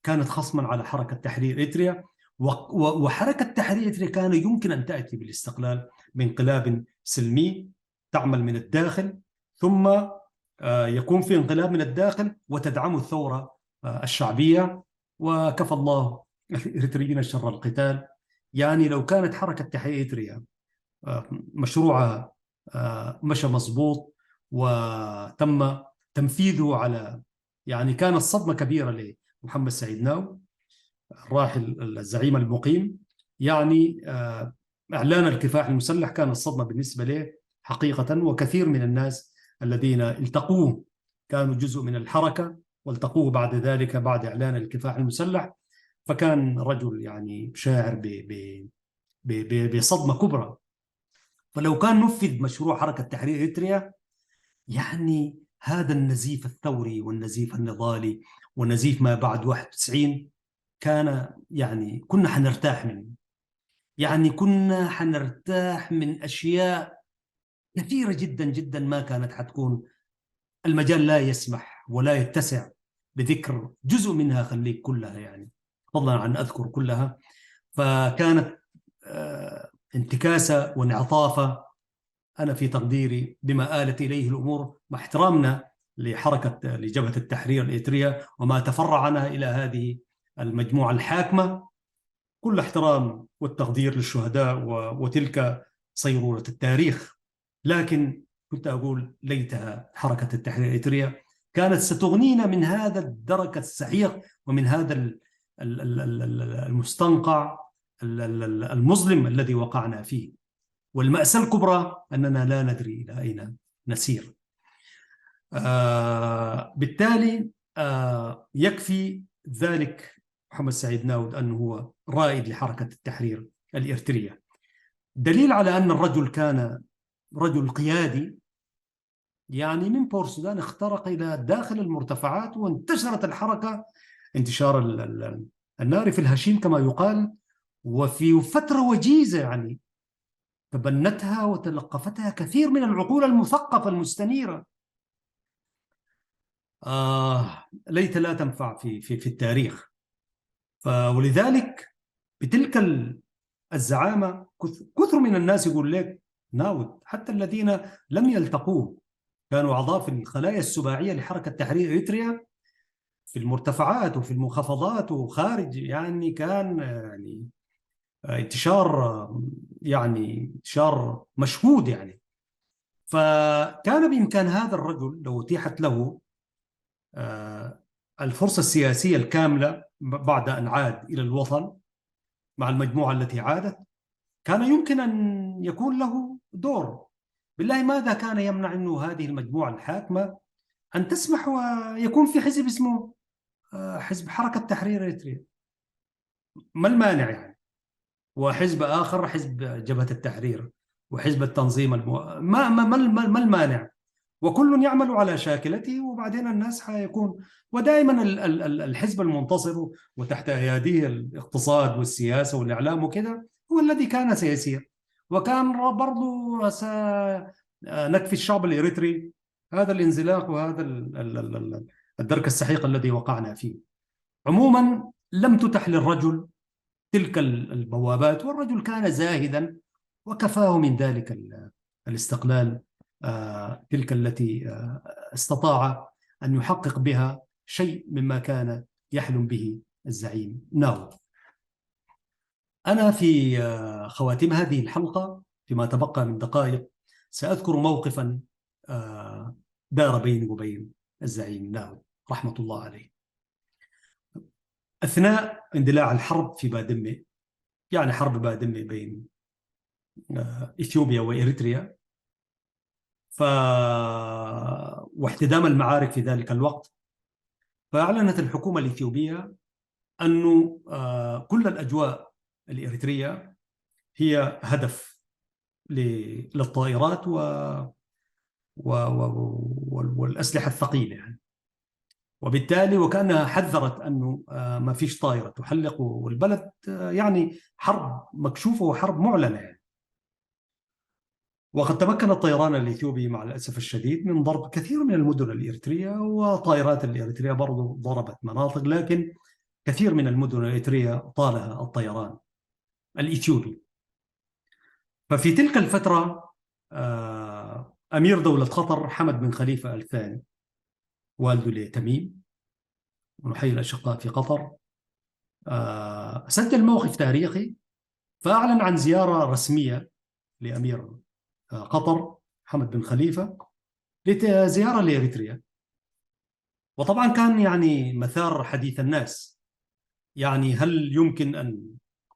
كانت خصما على حركة تحرير إريتريا. وحركة تحرير إريتريا كان يمكن أن تأتي بالاستقلال بانقلاب سلمي تعمل من الداخل، ثم يكون في انقلاب من الداخل وتدعم الثورة الشعبية. وكفى الله الإريتريين شر القتال. يعني لو كانت حركة تحرير إريتريا مشروعها مشى مضبوط وتم تنفيذه على، يعني كانت صدمة كبيرة لمحمد سعيد ناو الراحل الزعيم المقيم. يعني إعلان الكفاح المسلح كان صدمة بالنسبة له حقيقة، وكثير من الناس الذين التقوه كانوا جزء من الحركة والتقوه بعد ذلك بعد إعلان الكفاح المسلح، فكان رجل يعني شاعر بصدمة كبرى. فلو كان نفذ مشروع حركة تحرير إريتريا، يعني هذا النزيف الثوري والنزيف النضالي ونزيف ما بعد 91 كان يعني كنا حنرتاح منه، يعني كنا حنرتاح من أشياء كثيرة جدا جدا ما كانت حتكون. المجال لا يسمح ولا يتسع بذكر جزء منها، خليك كلها يعني، فضلا عن أذكر كلها. فكانت انتكاسة وانعطافة أنا في تقديري بما آلت إليه الأمور، مع احترامنا لجبهة التحرير الإريترية وما تفرع عنها إلى هذه المجموعة الحاكمة، كل احترام والتقدير للشهداء وتلك صيرورة التاريخ. لكن كنت أقول ليتها حركة التحرير الإريترية كانت ستغنينا من هذا الدرك السحيق ومن هذا المستنقع المظلم الذي وقعنا فيه. والمأساة الكبرى أننا لا ندري إلى أين نسير. بالتالي يكفي ذلك محمد سعيد ناود أنه هو رائد لحركة التحرير الإريترية، دليل على أن الرجل كان رجل قيادي يعني من بور السودان اخترق إلى داخل المرتفعات، وانتشرت الحركة انتشار النار في الهشيم كما يقال. وفي فترة وجيزة يعني تبنتها وتلقفتها كثير من العقول المثقفة المستنيرة. ليت لا تنفع في التاريخ. ولذلك بتلك الزعامة كثر من الناس يقول لك ناود، حتى الذين لم يلتقوه كانوا أعضاء في الخلايا السباعية لحركة تحرير إريتريا في المرتفعات وفي المنخفضات وخارج، يعني كان يعني انتشار، يعني انتشار مشهود يعني. فكان بإمكان هذا الرجل لو أتيحت له الفرصة السياسية الكاملة بعد أن عاد إلى الوطن مع المجموعة التي عادت، كان يمكن أن يكون له دور. بالله ماذا كان يمنع أنه هذه المجموعة الحاكمة أن تسمح ويكون في حزب اسمه حزب حركة تحرير إريتريا؟ ما المانع يعني؟ وحزب آخر حزب جبهة التحرير، وحزب التنظيم ما المانع؟ وكل يعمل على شاكلته، وبعدين الناس حيكون. ودائما الحزب المنتصر وتحت أياديه الاقتصاد والسياسة والإعلام وكذا هو الذي كان سيسير. وكان برضو نكفي الشعب الإريتري هذا الانزلاق وهذا الدرك السحيق الذي وقعنا فيه. عموما لم تتح للرجل تلك البوابات، والرجل كان زاهدا وكفاه من ذلك الاستقلال، تلك التي استطاع أن يحقق بها شيء مما كان يحلم به الزعيم ناو. أنا في خواتيم هذه الحلقة فيما تبقى من دقائق سأذكر موقفا دار بيني وبين الزعيم ناو رحمة الله عليه أثناء اندلاع الحرب في بادمة، يعني حرب بادمة بين إثيوبيا وإريتريا. واحتدام المعارك في ذلك الوقت، فأعلنت الحكومة الإثيوبية أن كل الأجواء الإريترية هي هدف للطائرات والأسلحة الثقيلة يعني. وبالتالي وكأنها حذرت أنه ما فيش طائرة تحلق، والبلد يعني حرب مكشوفة وحرب معلنة يعني. وقد تمكن الطيران الإثيوبي مع الأسف الشديد من ضرب كثير من المدن الإريترية، وطائرات الإريترية برضو ضربت مناطق، لكن كثير من المدن الإريترية طالها الطيران الإثيوبي. ففي تلك الفترة أمير دولة قطر حمد بن خليفة الثاني والده لتميم، ونحيي الأشقاء في قطر، سجل موقف تاريخي فأعلن عن زيارة رسمية لأمير قطر حمد بن خليفة لزيارة لإريتريا. وطبعا كان يعني مثار حديث الناس، يعني هل يمكن أن،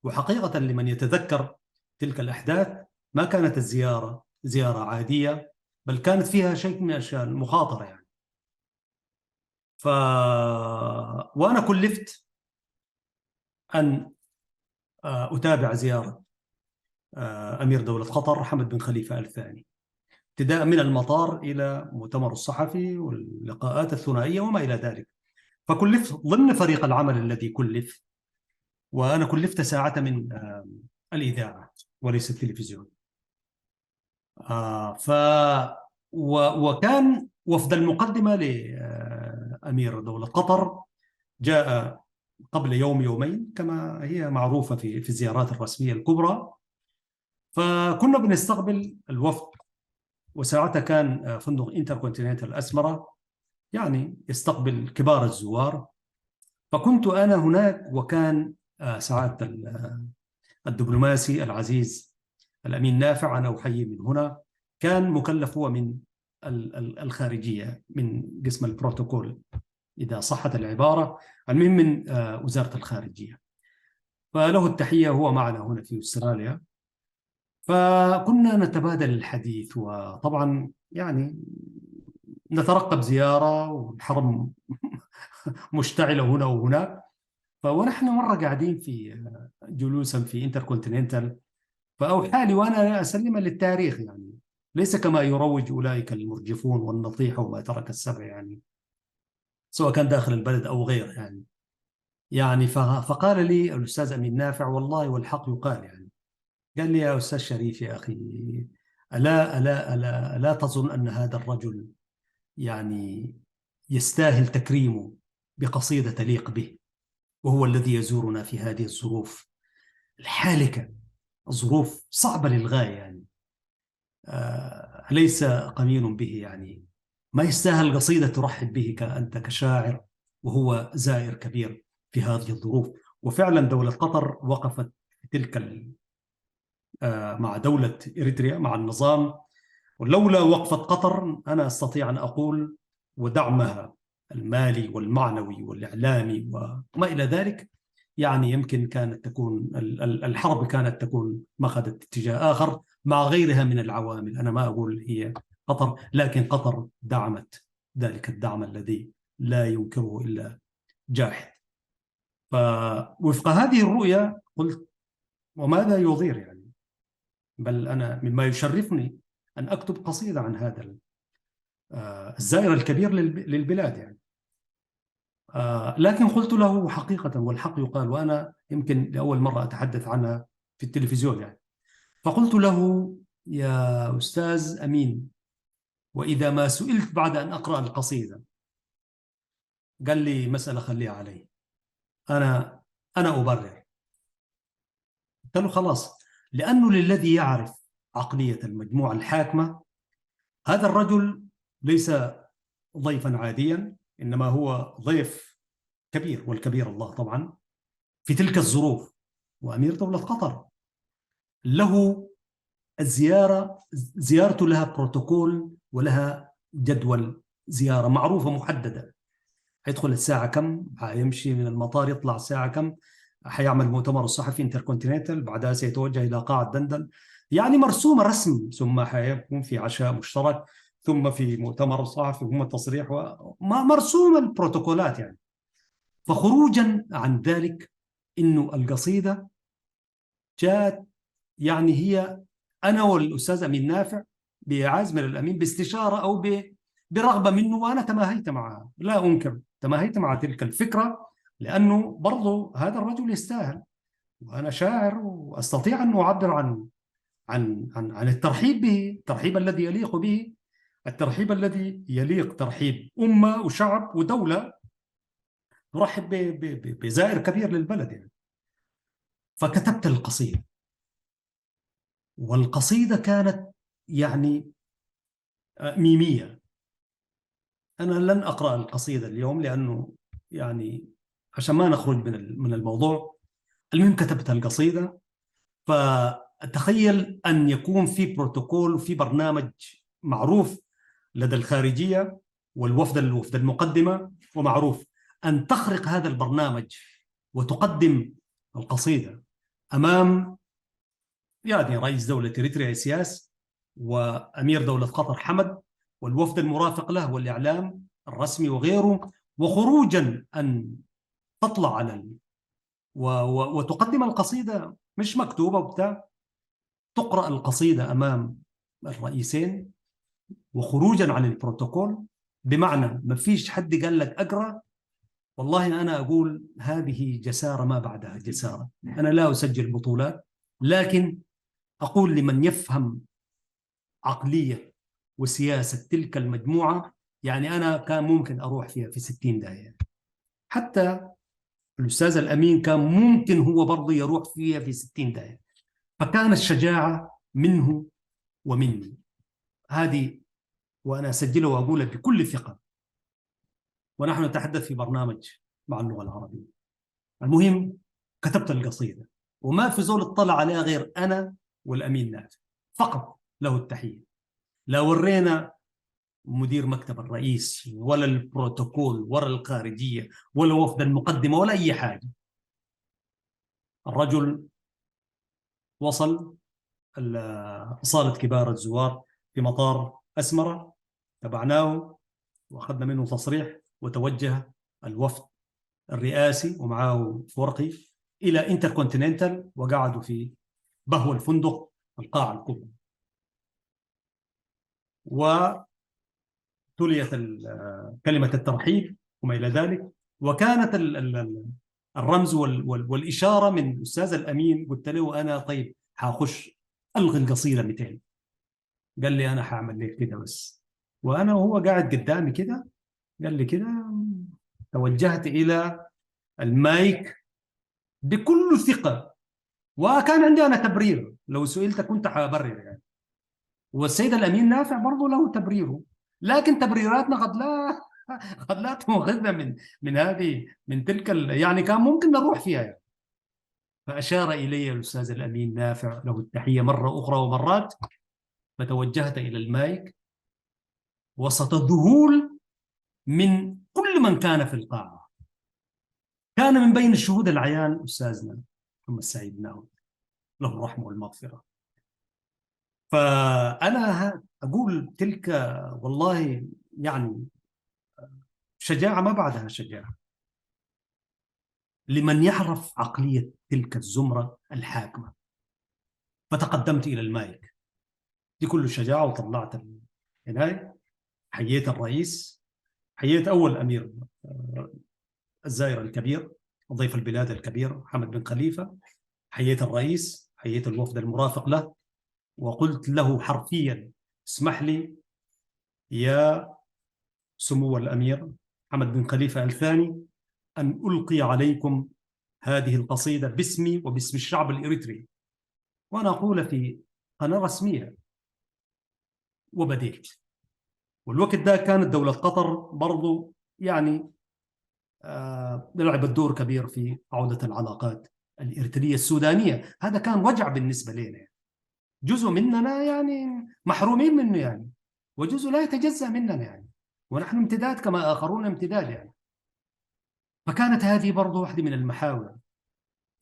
وحقيقة لمن يتذكر تلك الأحداث ما كانت الزيارة زيارة عادية، بل كانت فيها شيء من أشياء المخاطرة يعني. ف... وأنا كلفت أن أتابع زيارة أمير دولة قطر حمد بن خليفة الثاني، ابتداء من المطار إلى مؤتمر الصحفي واللقاءات الثنائية وما إلى ذلك. فكلفت ضمن فريق العمل الذي كلف، وأنا كلفت ساعة من الإذاعة وليس التلفزيون. ف وكان وفد المقدمة لأمير دولة قطر جاء قبل يوم يومين كما هي معروفة في الزيارات الرسمية الكبرى. فكنا بنستقبل الوفد، وساعتها كان فندق انتركونتيننتال أسمرة يعني يستقبل كبار الزوار. فكنت أنا هناك، وكان سعادة الدبلوماسي العزيز الأمين نافع، أنا أحيي من هنا، كان مكلف هو من الخارجية من قسم البروتوكول إذا صحت العبارة، المهم من وزارة الخارجية. فله التحية، هو معنا هنا في أستراليا. فكنا نتبادل الحديث، وطبعا يعني نترقب زيارة، والحرب مشتعلة هنا وهناك. ونحن مرة قاعدين في جلوسا في انتركونتيننتال، فأوحى لي وأنا أسلم للتاريخ يعني، ليس كما يروج أولئك المرجفون والنطيح وما ترك السبع، يعني سواء كان داخل البلد أو غيره. يعني فقال لي الأستاذ أمين نافع: والله والحق يقال. يعني قال لي: يا أستاذ شريف يا أخي، ألا تظن أن هذا الرجل يعني يستاهل تكريمه بقصيدة تليق به، وهو الذي يزورنا في هذه الظروف الحالكة، الظروف صعبة للغاية. يعني ليس قميل به، يعني ما يستاهل قصيدة ترحب به أنت كشاعر وهو زائر كبير في هذه الظروف. وفعلا دولة قطر وقفت في تلك مع دولة إريتريا، مع النظام. ولولا وقفة قطر أنا أستطيع أن أقول ودعمها المالي والمعنوي والإعلامي وما إلى ذلك، يعني يمكن كانت تكون الحرب كانت تكون ما أخذت اتجاه آخر مع غيرها من العوامل. أنا ما أقول هي قطر، لكن قطر دعمت ذلك الدعم الذي لا ينكره إلا جاحد. فوفق هذه الرؤية قلت: وماذا يضير يعني؟ بل أنا مما يشرفني أن أكتب قصيدة عن هذا الزائر الكبير للبلاد. يعني لكن قلت له حقيقة، والحق يقال، وأنا يمكن لأول مرة أتحدث عنها في التلفزيون. يعني فقلت له: يا أستاذ أمين، وإذا ما سئلت بعد أن أقرأ القصيدة. قال لي: مسألة خليها علي، أنا أنا أبرر. قلت له: خلاص، لأنه للذي يعرف عقلية المجموعة الحاكمة، هذا الرجل ليس ضيفا عاديا، إنما هو ضيف كبير، والكبير الله طبعا، في تلك الظروف، وأمير دولة قطر له زيارته لها بروتوكول ولها جدول زيارة معروفة محددة. هيدخل الساعة كم، هيمشي من المطار، يطلع الساعة كم، حيعمل مؤتمر الصحفي انتركونتيننتال، بعدها سيتوجه إلى قاعة دندن، يعني مرسومة رسم، ثم حيكون في عشاء مشترك، ثم في مؤتمر صحفي، ثم تصريح، مرسومة البروتوكولات. يعني فخروجا عن ذلك، إنه القصيدة جاءت، يعني هي أنا والأستاذ أمين نافع بإعاز من الأمين باستشارة أو برغبة منه، وأنا تماهيت معها، لا أنكر تماهيت مع تلك الفكرة، لأنه برضو هذا الرجل يستاهل، وأنا شاعر وأستطيع أن أعبر عن الترحيب به، الترحيب الذي يليق به، الترحيب الذي يليق، ترحيب أمة وشعب ودولة ترحب بزائر كبير للبلد. يعني فكتبت القصيدة، والقصيدة كانت يعني ميمية. أنا لن أقرأ القصيدة اليوم لأنه يعني عشان ما نخرج من الموضوع. المهم كتبت القصيدة. فتخيل أن يكون في بروتوكول وفي برنامج معروف لدى الخارجية الوفد المقدمة، ومعروف أن تخرق هذا البرنامج وتقدم القصيدة أمام يعني رئيس دولة إريتريا سياس، وأمير دولة قطر حمد، والوفد المرافق له والإعلام الرسمي وغيره، وخروجا أن تطلع وتقدم القصيدة مش مكتوبة وبتاع، تقرأ القصيدة أمام الرئيسين، وخروجا عن البروتوكول، بمعنى ما فيش حد قال لك أقرأ. والله أنا أقول هذه جسارة ما بعدها جسارة. أنا لا أسجل بطولات، لكن أقول لمن يفهم عقلية وسياسة تلك المجموعة، يعني أنا كان ممكن أروح فيها في 60 داهية، حتى الأستاذ الأمين كان ممكن هو برضه يروح فيها في 60 داهية. فكان الشجاعة منه ومني هذه، وأنا أسجلها وأقولها بكل ثقة، ونحن نتحدث في برنامج مع اللغة العربية. المهم كتبت القصيدة، وما في زول اطلع عليها غير أنا والأمين نافع فقط، له التحية. لا ورينا مدير مكتب الرئيس ولا البروتوكول ولا الخارجية ولا وفد المقدمة ولا أي حاجة. الرجل وصل صالة كبار الزوار في مطار أسمرة، تبعناه وأخذنا منه تصريح، وتوجه الوفد الرئاسي ومعه فرقي إلى انتركونتيننتال، وقعدوا في بهو الفندق القاعة الكبرى. وتليت كلمة الترحيب وما إلى ذلك. وكانت الرمز والإشارة من الأستاذ الأمين. قلت له أنا طيب هخش ألغي القصيدة 200. قال لي أنا هعمل لك كده بس. وأنا وهو قاعد قدامي كده قال لي كده، توجهت إلى المايك بكل ثقة، وكان عندي أنا تبرير. لو سئلت كنت حابرر يعني، والسيد الأمين نافع برضه له تبريره، لكن تبريراتنا قد لا تؤخذنا من هذه من تلك يعني كان ممكن نروح فيها يعني. فأشار إلي الأستاذ الأمين نافع له التحية مرة أخرى ومرات، فتوجهت إلى المايك وسط الذهول من كل من كان في القاعة. كان من بين الشهود العيان أستاذنا محمد سعيد ناوي له الرحمة والمغفرة. فأنا أقول تلك والله يعني شجاعة ما بعدها شجاعة لمن يعرف عقلية تلك الزمرة الحاكمة. فتقدمت إلى المايك بكل شجاعة وطلعت العناية، حييت الرئيس، حييت أول أمير الزائر الكبير ضيف البلاد الكبير حمد بن خليفة، حييت الرئيس، حييت الوفد المرافق له، وقلت له حرفيا اسمح لي يا سمو الأمير حمد بن خليفة الثاني أن ألقي عليكم هذه القصيدة باسمي وباسم الشعب الإريتري، وأنا أقول في قناة رسمية. وبديت. والوقت ده كانت دولة قطر برضو يعني لعبت دور كبير في عودة العلاقات الإريترية السودانية. هذا كان وجع بالنسبة لنا يعني. جزء مننا يعني محرومين منه يعني، وجزء لا يتجزأ مننا يعني، ونحن امتداد كما آخرون امتداد يعني. فكانت هذه برضو واحدة من المحاور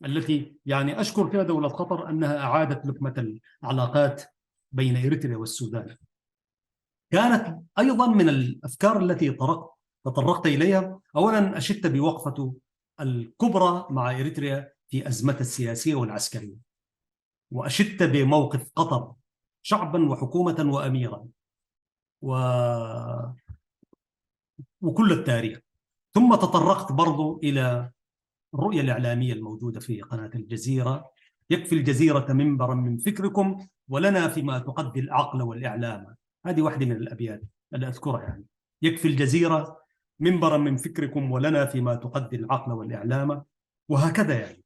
التي يعني أشكر فيها دولة قطر أنها أعادت لقمة العلاقات بين إريتريا والسودان. كانت أيضا من الأفكار التي تطرقت إليها، أولا أشدت بوقفة الكبرى مع إريتريا في أزمتها السياسية والعسكرية، وأشدت بموقف قطر شعبا وحكومة وأميرا وكل التاريخ. ثم تطرقت برضو إلى الرؤية الإعلامية الموجودة في قناة الجزيرة: يكفي الجزيرة منبرا من فكركم ولنا فيما تقضي العقل والإعلام. هذه واحدة من الأبيات اللي أذكرها يعني. يكفي الجزيرة منبرا من فكركم ولنا فيما تقضي العقل والإعلام، وهكذا يعني.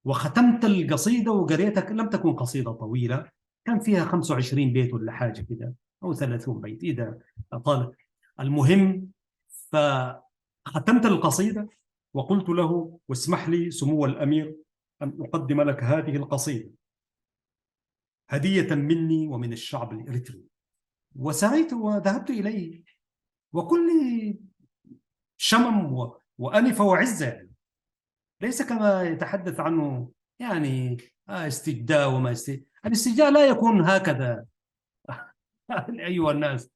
وختمت القصيدة وقريتها، لم تكن قصيدة طويلة، كان فيها 25 بيت ولا حاجة كده أو 30 بيت إذا طال. المهم، فختمت القصيدة وقلت له: واسمح لي سمو الأمير أن أقدم لك هذه القصيدة هدية مني ومن الشعب الإريتري. وسريت وذهبت إليه وكل شمم وأنف وعزة يعني. ليس كما يتحدث عنه يعني استجداء وما الاستجداء لا يكون هكذا. أيها الناس،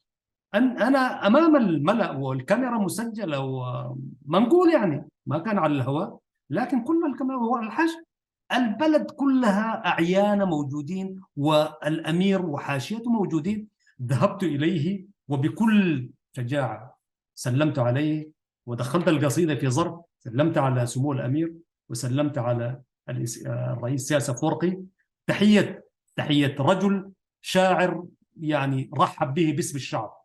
أنا أمام الملأ والكاميرا مسجلة ومنقول يعني، ما كان على الهواء، لكن كل الكاميرا هو الحشد. البلد كلها أعيان موجودين والأمير وحاشيته موجودين. ذهبت إليه وبكل شجاعة سلمت عليه ودخلت القصيدة في ظرف، سلمت على سمو الأمير وسلمت على الرئيس سياسة فورقي. تحية رجل شاعر يعني رحب به باسم الشعب.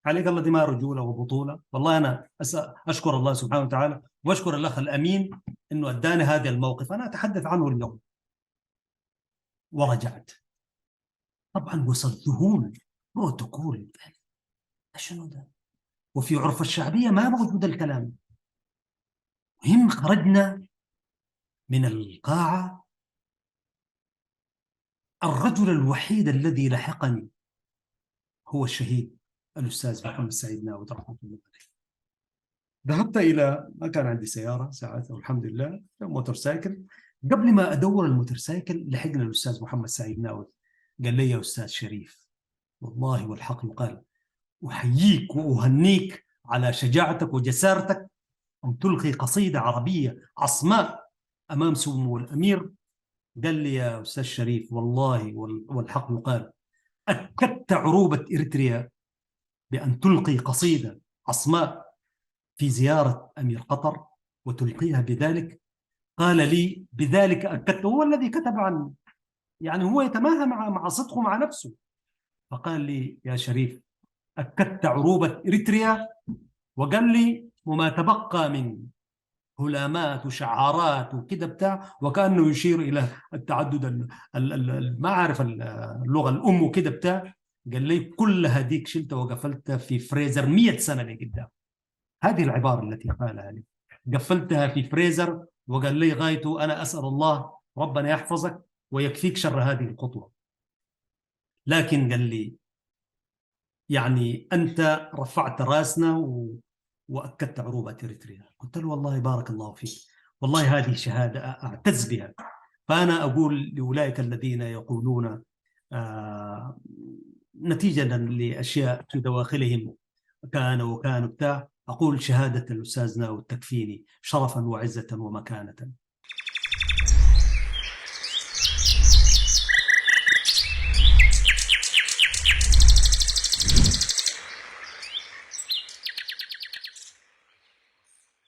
عليك الله، دي ما رجوله وبطوله. والله انا اشكر الله سبحانه وتعالى واشكر الاخ الامين انه اداني هذا الموقف انا اتحدث عنه اليوم. ورجعت طبعا وسط ذهول بروتوكول. شنو ده؟ وفي عرف الشعبيه ما موجود الكلام. مهم خرجنا من القاعه، الرجل الوحيد الذي لحقني هو الشهيد الاستاذ محمد سعيد ناود رحمه الله عليه. ذهبت إلى، ما كان عندي سيارة ساعتها والحمد لله، موتور سايكل. قبل ما أدور الموتور سايكل لحقنا الأستاذ محمد سعيد ناود. قال لي: يا أستاذ شريف، والله والحق يقال، أحييك وأهنيك على شجاعتك وجسارتك أن تلقي قصيدة عربية عصماء أمام سمو الأمير. قال لي: يا أستاذ شريف، والله والحق يقال، أكدت عروبة إريتريا بأن تلقي قصيدة عصماء في زيارة أمير قطر وتلقيها بذلك. قال لي بذلك أكدت، هو الذي كتب عن، يعني هو يتماهى مع صدقه مع نفسه. فقال لي يا شريف أكدت عروبة إريتريا، وقال لي وما تبقى من هلامات وشعارات وكده بتاع، وكأنه يشير إلى التعدد ما عارف اللغة الأم وكده بتاع. قال لي كل هذيك شلت وقفلتها في فريزر 100 سنة لقدام. هذه العبارة التي قالها لي، قفلتها في فريزر وقال لي غايته أنا أسأل الله ربنا يحفظك ويكفيك شر هذه الخطوة. لكن قال لي يعني أنت رفعت راسنا وأكدت عروبة إريتريا. قلت له والله بارك الله فيك، والله هذه شهادة أعتز بها. فأنا أقول لأولئك الذين يقولون نتيجة لأشياء في دواخلهم كان وكان بتاع، أقول شهادة الأستاذ ناو تكفيني شرفا وعزة ومكانة.